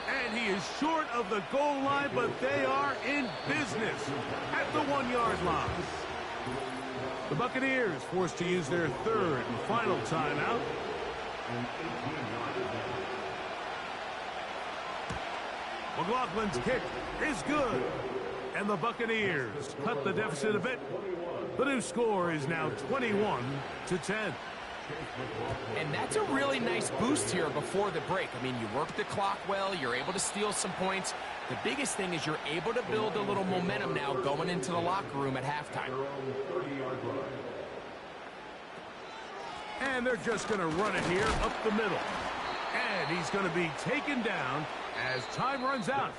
And he is short of the goal line, but they are in business at the 1-yard line. The Buccaneers forced to use their third and final timeout. McLaughlin's kick is good. And the Buccaneers cut the deficit a bit. The new score is now 21-10. And that's a really nice boost here before the break. I mean, you work the clock well. You're able to steal some points. The biggest thing is you're able to build a little momentum now going into the locker room at halftime. And they're just going to run it here up the middle. And he's going to be taken down as time runs out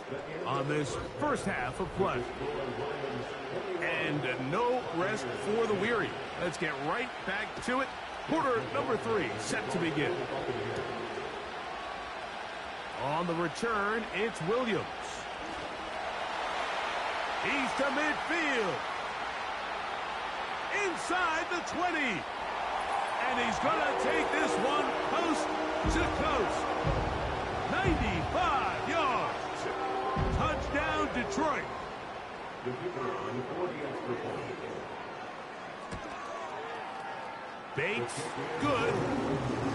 on this first half of play. And no rest for the weary. Let's get right back to it. Quarter number 3 set to begin. On the return, it's Williams. He's to midfield. Inside the 20. And he's going to take this one coast to coast. 95 yards. Touchdown, Detroit. Bates, good,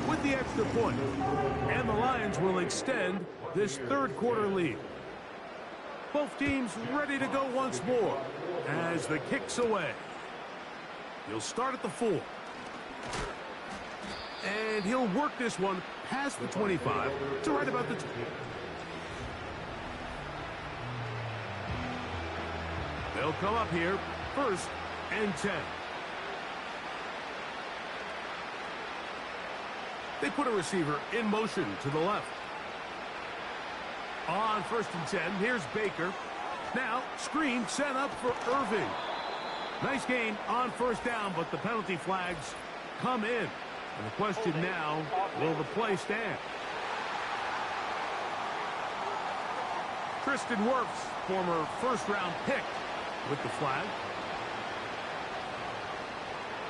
with the extra point. And the Lions will extend this third quarter lead. Both teams ready to go once more as the kick's away. He'll start at the 4. And he'll work this one past the 25 to right about the 20. They'll come up here, 1st and 10. They put a receiver in motion to the left. On 1st and 10, here's Baker. Now, screen set up for Irving. Nice gain on 1st down, but the penalty flags come in. And the question now, will the play stand? Tristan Wirfs, former first-round pick, with the flag.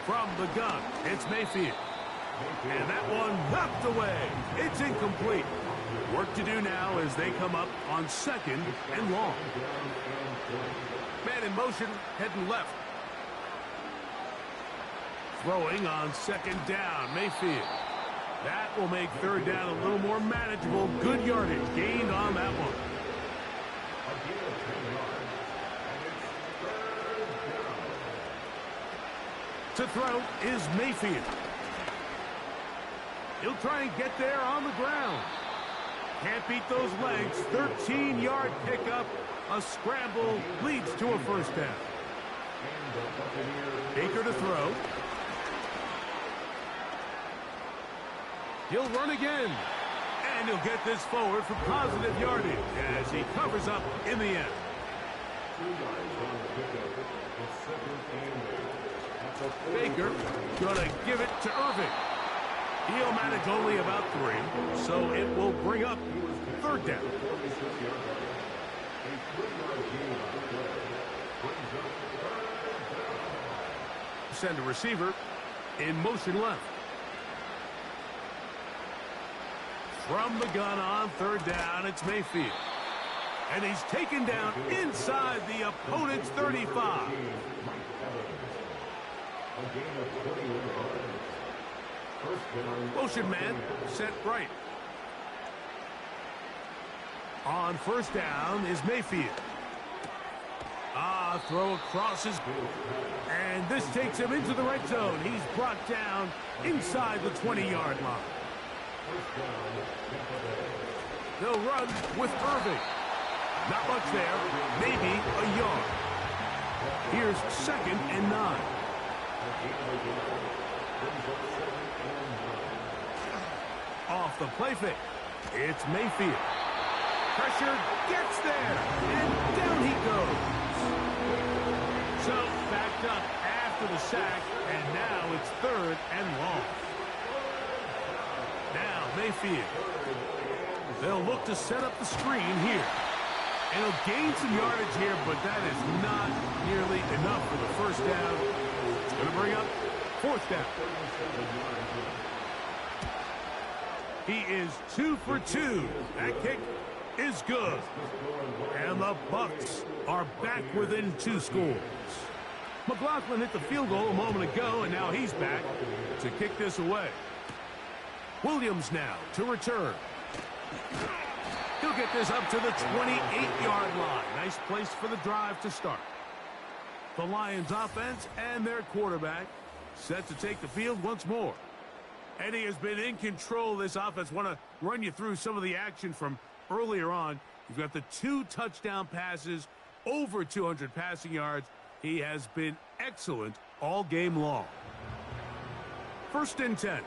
From the gun, it's Mayfield. And that one knocked away. It's incomplete. Work to do now as they come up on 2nd and long. Man in motion, heading left. Throwing on 2nd down, Mayfield. That will make 3rd down a little more manageable. Good yardage gained on that one. To throw is Mayfield. He'll try and get there on the ground. Can't beat those legs. 13-yard pickup. A scramble leads to a 1st down. Baker to throw. He'll run again. And he'll get this forward for positive yardage as he covers up in the end. Baker gonna give it to Irving. He'll manage only about 3, so it will bring up 3rd down. Send a receiver in motion left. From the gun on 3rd down, it's Mayfield. And he's taken down inside the opponent's 35. Motion man set right. On 1st down is Mayfield. Throw across his... And this takes him into the red zone. He's brought down inside the 20-yard line. They'll run with Irving. Not much there. Maybe a yard. Here's 2nd and 9. Off the play fake. It's Mayfield. Pressure gets there. And down he goes. So backed up after the sack. And now it's 3rd and long. Now Mayfield. They'll look to set up the screen here. And he'll gain some yardage here, but that is not nearly enough for the first down. It's going to bring up fourth down. He is 2 for 2. That kick is good. And the Bucs are back within 2 scores. McLaughlin hit the field goal a moment ago, and now he's back to kick this away. Williams now to return. He'll get this up to the 28-yard line. Nice place for the drive to start. The Lions offense and their quarterback set to take the field once more. And he has been in control of this offense. Want to run you through some of the action from earlier on. You've got the 2 touchdown passes, over 200 passing yards. He has been excellent all game long. 1st and 10.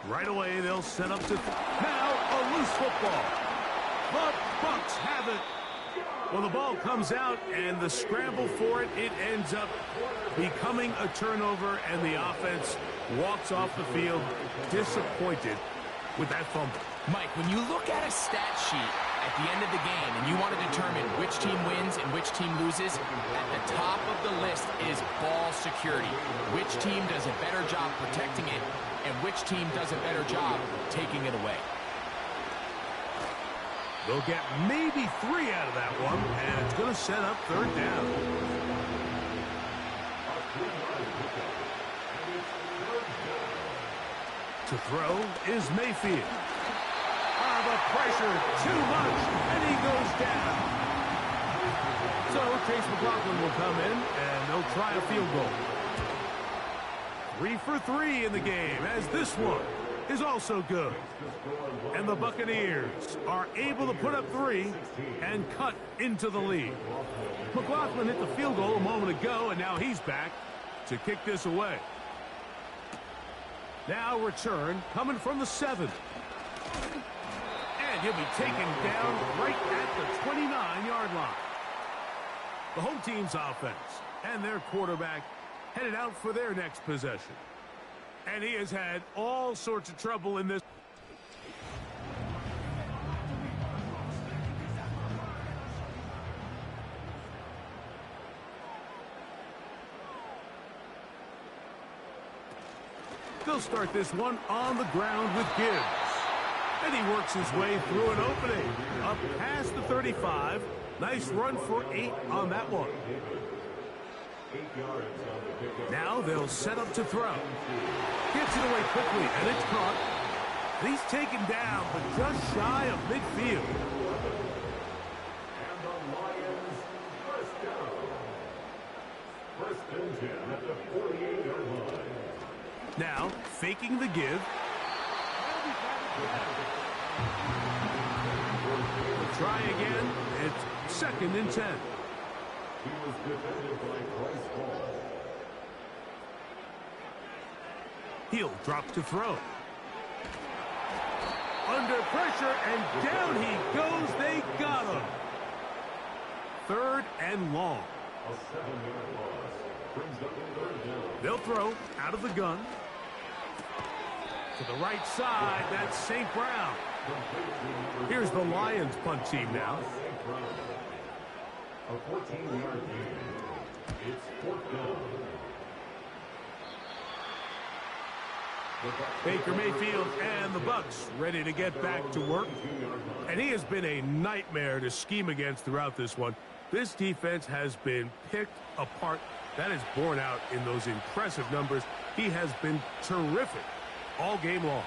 Right away, they'll set up to... Now, a loose football. The Bucs have it. Well, the ball comes out, and the scramble for it, it ends up becoming a turnover, and the offense walks off the field disappointed with that fumble. Mike, when you look at a stat sheet at the end of the game and you want to determine which team wins and which team loses, at the top of the list is ball security. Which team does a better job protecting it and which team does a better job taking it away. They'll get maybe 3 out of that one, and it's going to set up 3rd down. To throw is Mayfield. The pressure, too much, and he goes down. So Chase McLaughlin will come in, and they'll try a field goal. 3 for 3 in the game, as this one is also good. And the Buccaneers are able to put up 3 and cut into the lead. McLaughlin hit the field goal a moment ago, and now he's back to kick this away. Now return coming from the 7. And he'll be taken down right at the 29-yard line. The home team's offense and their quarterback headed out for their next possession. And he has had all sorts of trouble in this. They'll start this one on the ground with Gibbs. And he works his way through an opening. Up past the 35. Nice run for 8 on that one. Now they'll set up to throw. Gets it away quickly, and it's caught. And he's taken down, but just shy of midfield. And the Lions first down. 1st and 10 at the 48-yard line. Now, faking the give. We'll try again. It's 2nd and 10. He was defended by Bryce Hall. He'll drop to throw. Under pressure, and down he goes. They got him. 3rd and long. A 7-yard loss brings up the 3rd down. They'll throw out of the gun. To the right side, that's St. Brown. Here's the Lions punt team now. A 14-yard gain. It's 4th down. Baker Mayfield and the Bucs ready to get back to work. And he has been a nightmare to scheme against throughout this one. This defense has been picked apart. That is borne out in those impressive numbers. He has been terrific all game long.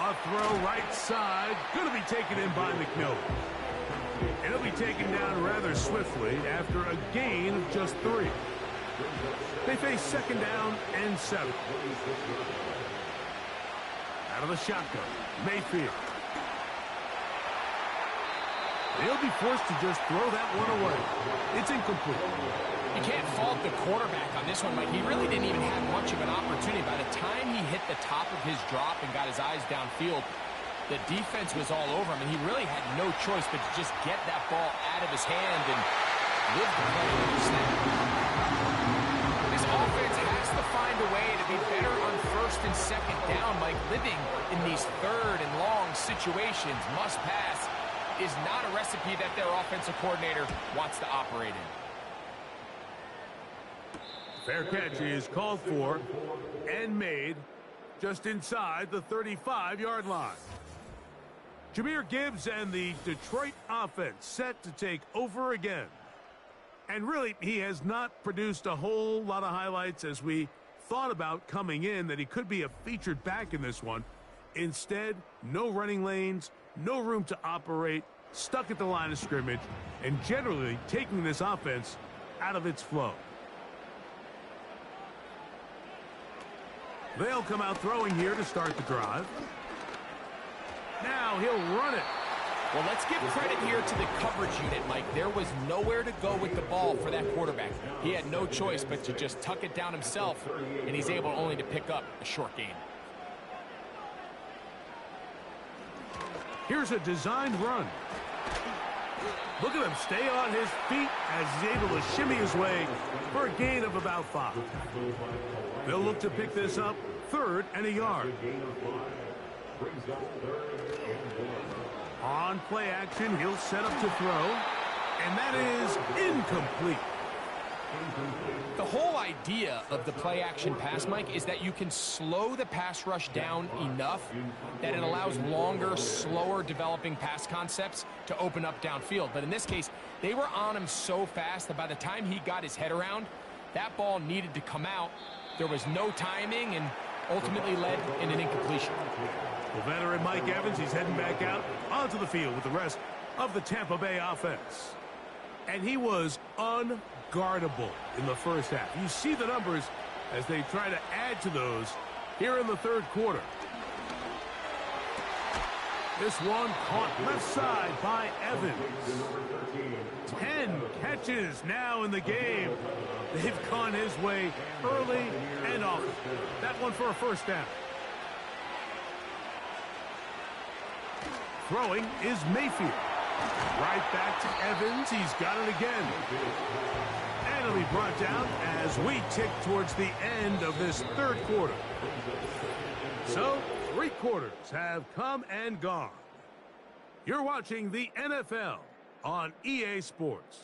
A throw right side. Going to be taken in by McMillan. And he'll be taken down rather swiftly after a gain of just 3. They face 2nd down and 7. Out of the shotgun, Mayfield. They'll be forced to just throw that one away. It's incomplete. You can't fault the quarterback on this one, Mike. He really didn't even have much of an opportunity. By the time he hit the top of his drop and got his eyes downfield, the defense was all over him, and he really had no choice but to just get that ball out of his hand and live the play with the snap. This offense has to find a way to be better on first and second down, Mike. Living in these third and long situations, must pass, is not a recipe that their offensive coordinator wants to operate in. Fair catch is called for and made just inside the 35-yard line. Jahmyr Gibbs and the Detroit offense set to take over again. And really, he has not produced a whole lot of highlights as we thought about coming in that he could be a featured back in this one. Instead, no running lanes, no room to operate, stuck at the line of scrimmage, and generally taking this offense out of its flow. They'll come out throwing here to start the drive. Now he'll run it. Well, let's give credit here to the coverage unit, Mike. There was nowhere to go with the ball for that quarterback. He had no choice but to just tuck it down himself, and he's able only to pick up a short gain. Here's a designed run. Look at him stay on his feet as he's able to shimmy his way for a gain of about 5. They'll look to pick this up, 3rd and a yard. On play action, he'll set up to throw, and that is incomplete. The whole idea of the play action pass, Mike, is that you can slow the pass rush down enough that it allows longer, slower developing pass concepts to open up downfield. But in this case, they were on him so fast that by the time he got his head around, that ball needed to come out. There was no timing and ultimately led in an incompletion. The veteran Mike Evans, he's heading back out onto the field with the rest of the Tampa Bay offense. And he was unguardable in the first half. You see the numbers as they try to add to those here in the 3rd quarter. This one caught left side by Evans. 10 catches now in the game. They've gone his way early and often. That one for a first down. Throwing is Mayfield. Right back to Evans. He's got it again. And it'll be brought down as we tick towards the end of this 3rd quarter. So, 3 quarters have come and gone. You're watching the NFL on EA Sports.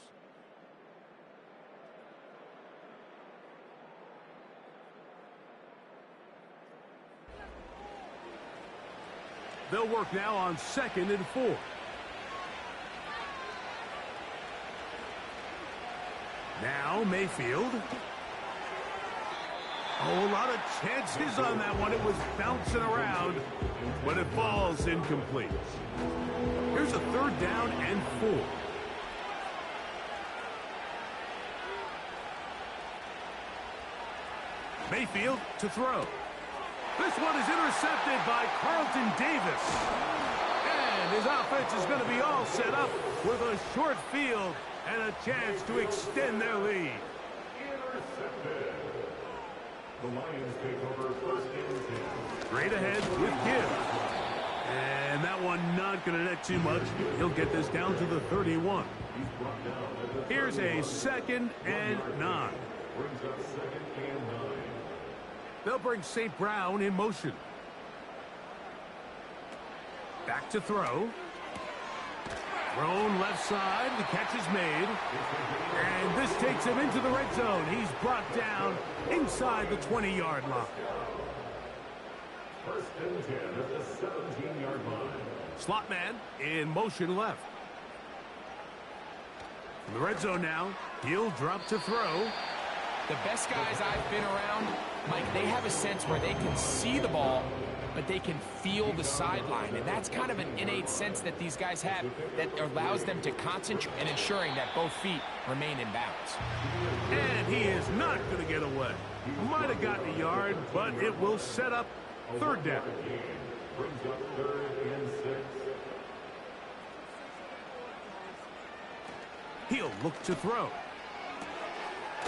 They'll work now on 2nd and 4. Now Mayfield. Oh, a lot of chances on that one. It was bouncing around, but it falls incomplete. Here's a 3rd down and 4. Mayfield to throw. This one is intercepted by Carlton Davis. And his offense is going to be all set up with a short field and a chance to extend their lead. Intercepted. The Lions take over 1st and 10. Straight ahead with Gibbs. And that one not going to net too much. He'll get this down to the 31. Here's a 2nd and 9. Brings up 2nd and 9. They'll bring St. Brown in motion. Back to throw. Thrown left side. The catch is made. And this takes him into the red zone. He's brought down inside the 20-yard line. 1st and 10 at the 17-yard line. Slot man in motion left. In the red zone now. He'll drop to throw. The best guys I've been around, Mike, they have a sense where they can see the ball, but they can feel the sideline. And that's kind of an innate sense that these guys have that allows them to concentrate and ensuring that both feet remain in bounds. And he is not going to get away. Might have gotten a yard, but it will set up 3rd down. Brings up 3rd and 6. He'll look to throw.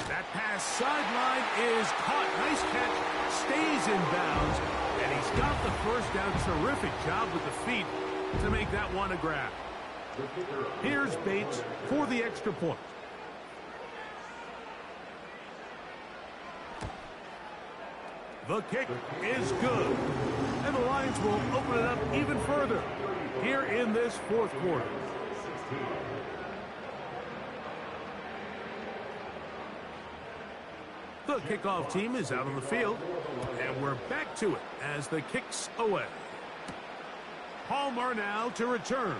That pass sideline is caught. Nice catch. Stays in bounds. And he's got the 1st down. Terrific job with the feet to make that one a grab. Here's Bates for the extra point. The kick is good. And the Lions will open it up even further here in this fourth quarter. The kickoff team is out on the field, and we're back to it as the kick's away. Palmer now to return.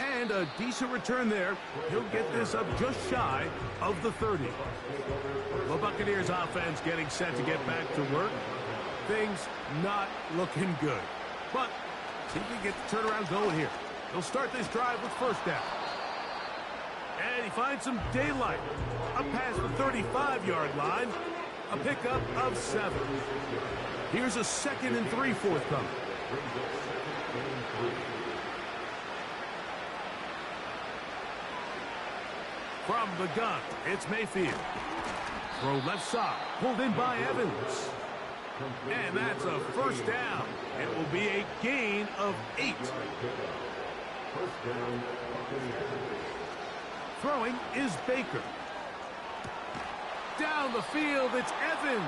And a decent return there. He'll get this up just shy of the 30. The Buccaneers offense getting set to get back to work. Things not looking good. But see if we can get the turnaround going here. They'll start this drive with first down. And he finds some daylight. Up past the 35-yard line. A pickup of 7. Here's a 2nd and 3 forthcoming. From the gun, it's Mayfield. Throw left side, pulled in by Evans. And that's a first down. It will be a gain of 8. Throwing is Baker. Down the field, it's Evans.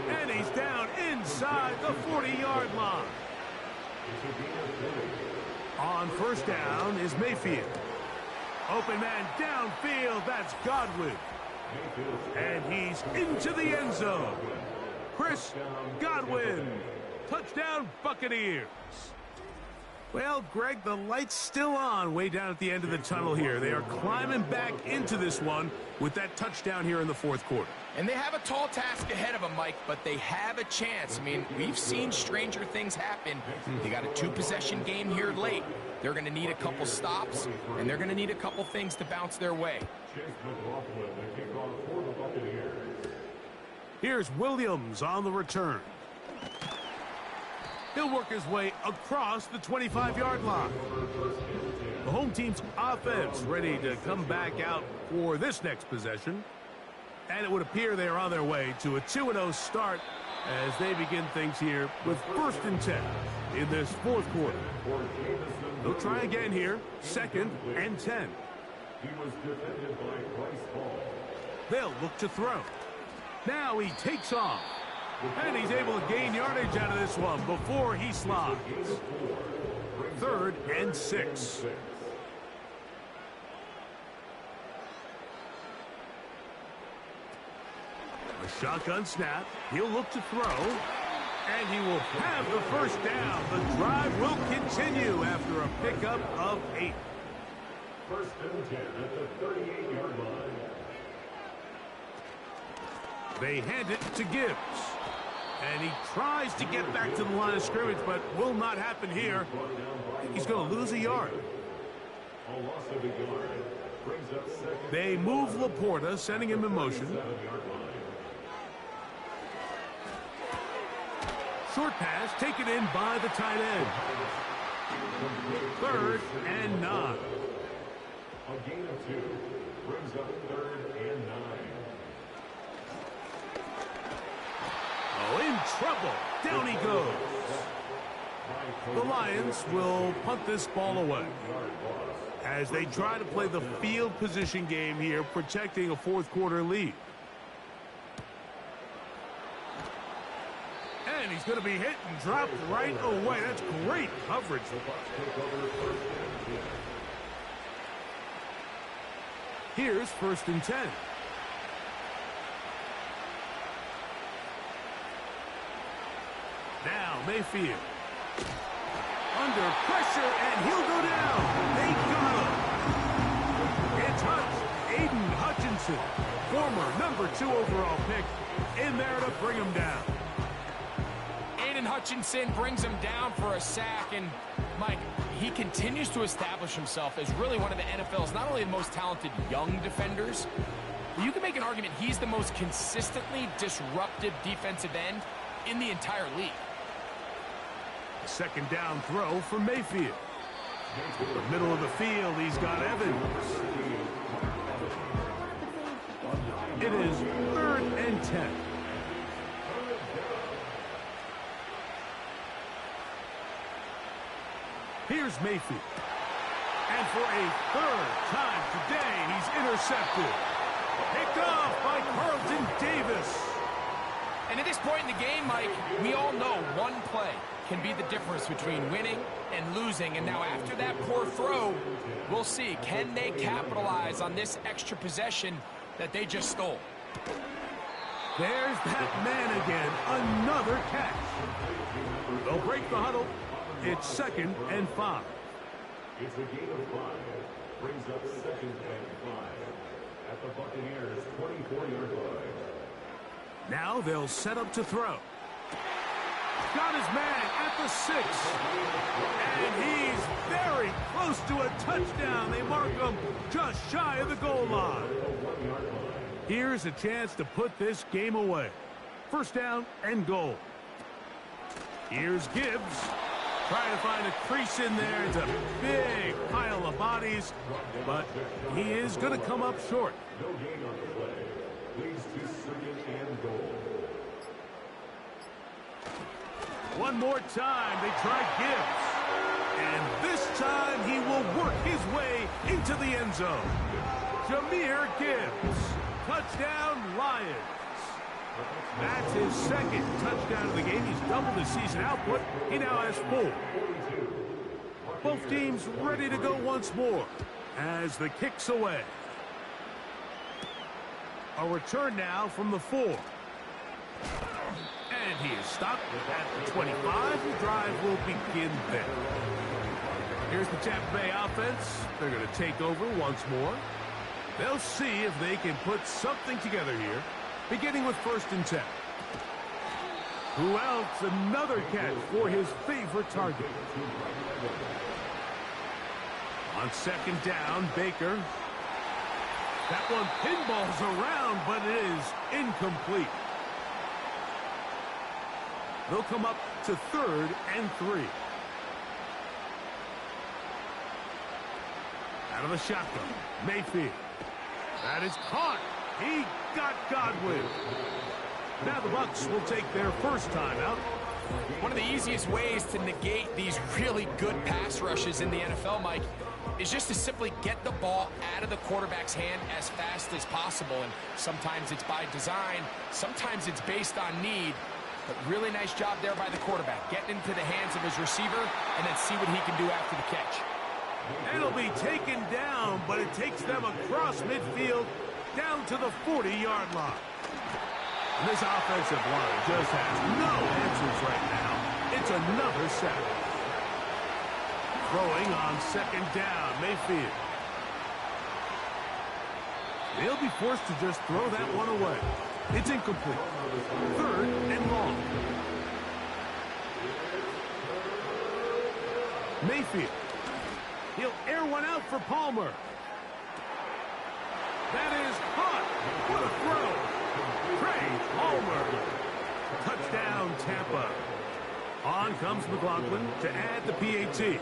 And he's down inside the 40-yard line. On first down is Mayfield. Open man downfield, that's Godwin. And he's into the end zone. Chris Godwin. Touchdown, Buccaneers. Well, Greg, the light's still on way down at the end of the tunnel here. They are climbing back into this one with that touchdown here in the fourth quarter. And they have a tall task ahead of them, Mike, but they have a chance. I mean, we've seen stranger things happen. They got a 2-possession game here late. They're going to need a couple stops, and they're going to need a couple things to bounce their way. Here's Williams on the return. He'll work his way across the 25-yard line. The home team's offense ready to come back out for this next possession. And it would appear they are on their way to a 2-0 start as they begin things here with 1st and 10 in this fourth quarter. They'll try again here, 2nd and 10. They'll look to throw. Now he takes off. And he's able to gain yardage out of this one before he slides. 3rd and 6. A shotgun snap. He'll look to throw. And he will have the first down. The drive will continue after a pickup of 8. 1st and 10 at the 38-yard line. They hand it to Gibbs. And he tries to get back to the line of scrimmage, but will not happen here. He's going to lose a yard. They move Laporta, sending him in motion. Short pass taken in by the tight end. 3rd and 9. A gain of 2 brings up 3rd and 9. Oh, in trouble. Down he goes. The Lions will punt this ball away as they try to play the field position game here, protecting a fourth quarter lead. And he's going to be hit and dropped right away. That's great coverage. Here's 1st and 10. Now Mayfield. Under pressure, and he'll go down. They got him. It's Aiden Hutchinson, former number 2 overall pick, in there to bring him down. Aiden Hutchinson brings him down for a sack, and Mike, he continues to establish himself as really one of the NFL's not only the most talented young defenders, but you can make an argument he's the most consistently disruptive defensive end in the entire league. 2nd down throw for Mayfield. The middle of the field, he's got Evans. It is 3rd and 10. Here's Mayfield. And for a 3rd time today, he's intercepted. Picked off by Carlton Davis. And at this point in the game, Mike, we all know one play can be the difference between winning and losing. And now after that poor throw, we'll see, can they capitalize on this extra possession that they just stole? There's that man again, another catch. They'll break the huddle. It's 2nd and 5. It's a gain of 5. Brings up 2nd and 5 at the Buccaneers' 24-yard line. Now they'll set up to throw. Got his man at the 6. And he's very close to a touchdown. They mark him just shy of the goal line. Here's a chance to put this game away. 1st down and goal. Here's Gibbs. Trying to find a crease in there. It's a big pile of bodies, but he is going to come up short. No gain on the play. Leads to 2nd and goal. One more time, they try Gibbs. And this time he will work his way into the end zone. Jahmyr Gibbs. Touchdown, Lions. That's his 2nd touchdown of the game. He's doubled his season output. He now has 4. Both teams ready to go once more as the kick's away. A return now from the 4. And he is stopped at the 25. The drive will begin there. Here's the Tampa Bay offense. They're going to take over once more. They'll see if they can put something together here, beginning with 1st and 10. Who else? Another catch for his favorite target. On 2nd down, Baker. That one pinballs around, but it is incomplete. They'll come up to 3rd and 3. Out of the shotgun, Mayfield. That is caught. He got Godwin. Now the Bucs will take their 1st timeout. One of the easiest ways to negate these really good pass rushes in the NFL, Mike, is just to simply get the ball out of the quarterback's hand as fast as possible. And sometimes it's by design, sometimes it's based on need. But really nice job there by the quarterback, getting into the hands of his receiver and then see what he can do after the catch. It'll be taken down, but it takes them across midfield down to the 40-yard line. And this offensive line just has no answers right now. It's another sack. Throwing on 2nd down, Mayfield. They'll be forced to just throw that one away. It's incomplete. 3rd and long. Mayfield. He'll air one out for Palmer. That is caught. What a throw. Trey Palmer. Touchdown, Tampa. On comes McLaughlin to add the PAT.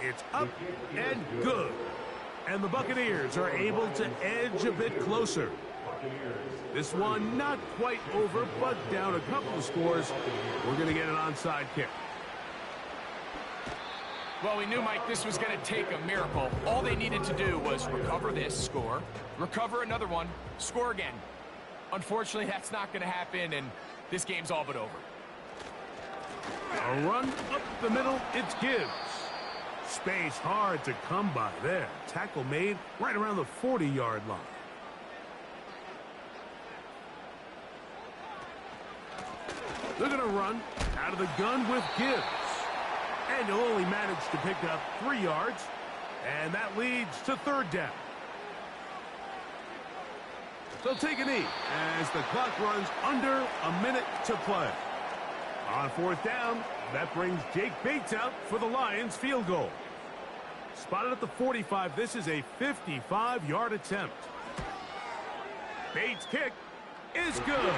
It's up and good. And the Buccaneers are able to edge a bit closer. This one not quite over, but down a couple of scores. We're going to get an onside kick. Well, we knew, Mike, this was going to take a miracle. All they needed to do was recover this, score, recover another one, score again. Unfortunately, that's not going to happen, and this game's all but over. A run up the middle, it's Gibbs. Space hard to come by there. Tackle made right around the 40-yard line. They're going to run out of the gun with Gibbs. And he'll only manage to pick up 3 yards. And that leads to 3rd down. They'll take a knee as the clock runs under a minute to play. On 4th down, that brings Jake Bates out for the Lions field goal. Spotted at the 45, this is a 55-yard attempt. Bates' kick is good.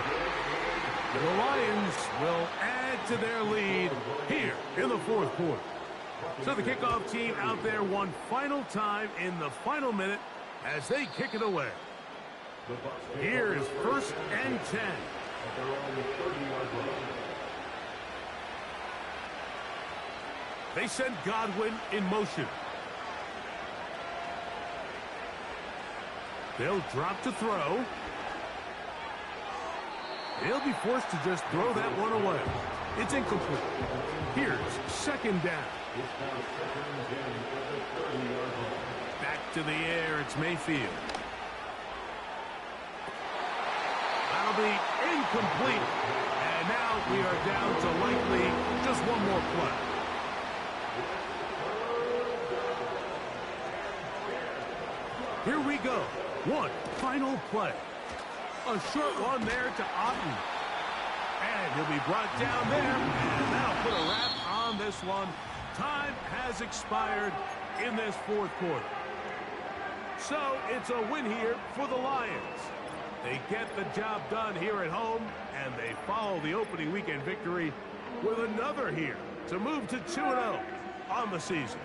The Lions will add to their lead here in the 4th quarter. So the kickoff team out there one final time in the final minute as they kick it away. Here is 1st and 10. They send Godwin in motion. They'll drop to throw. He'll be forced to just throw that one away. It's incomplete. Here's second down. Back to the air, it's Mayfield. That'll be incomplete. And now we are down to likely just one more play. Here we go. One final play. A short one there to Otten. And he'll be brought down there. And that'll put a wrap on this one. Time has expired in this fourth quarter. So it's a win here for the Lions. They get the job done here at home, and they follow the opening weekend victory with another here to move to 2-0 on the season.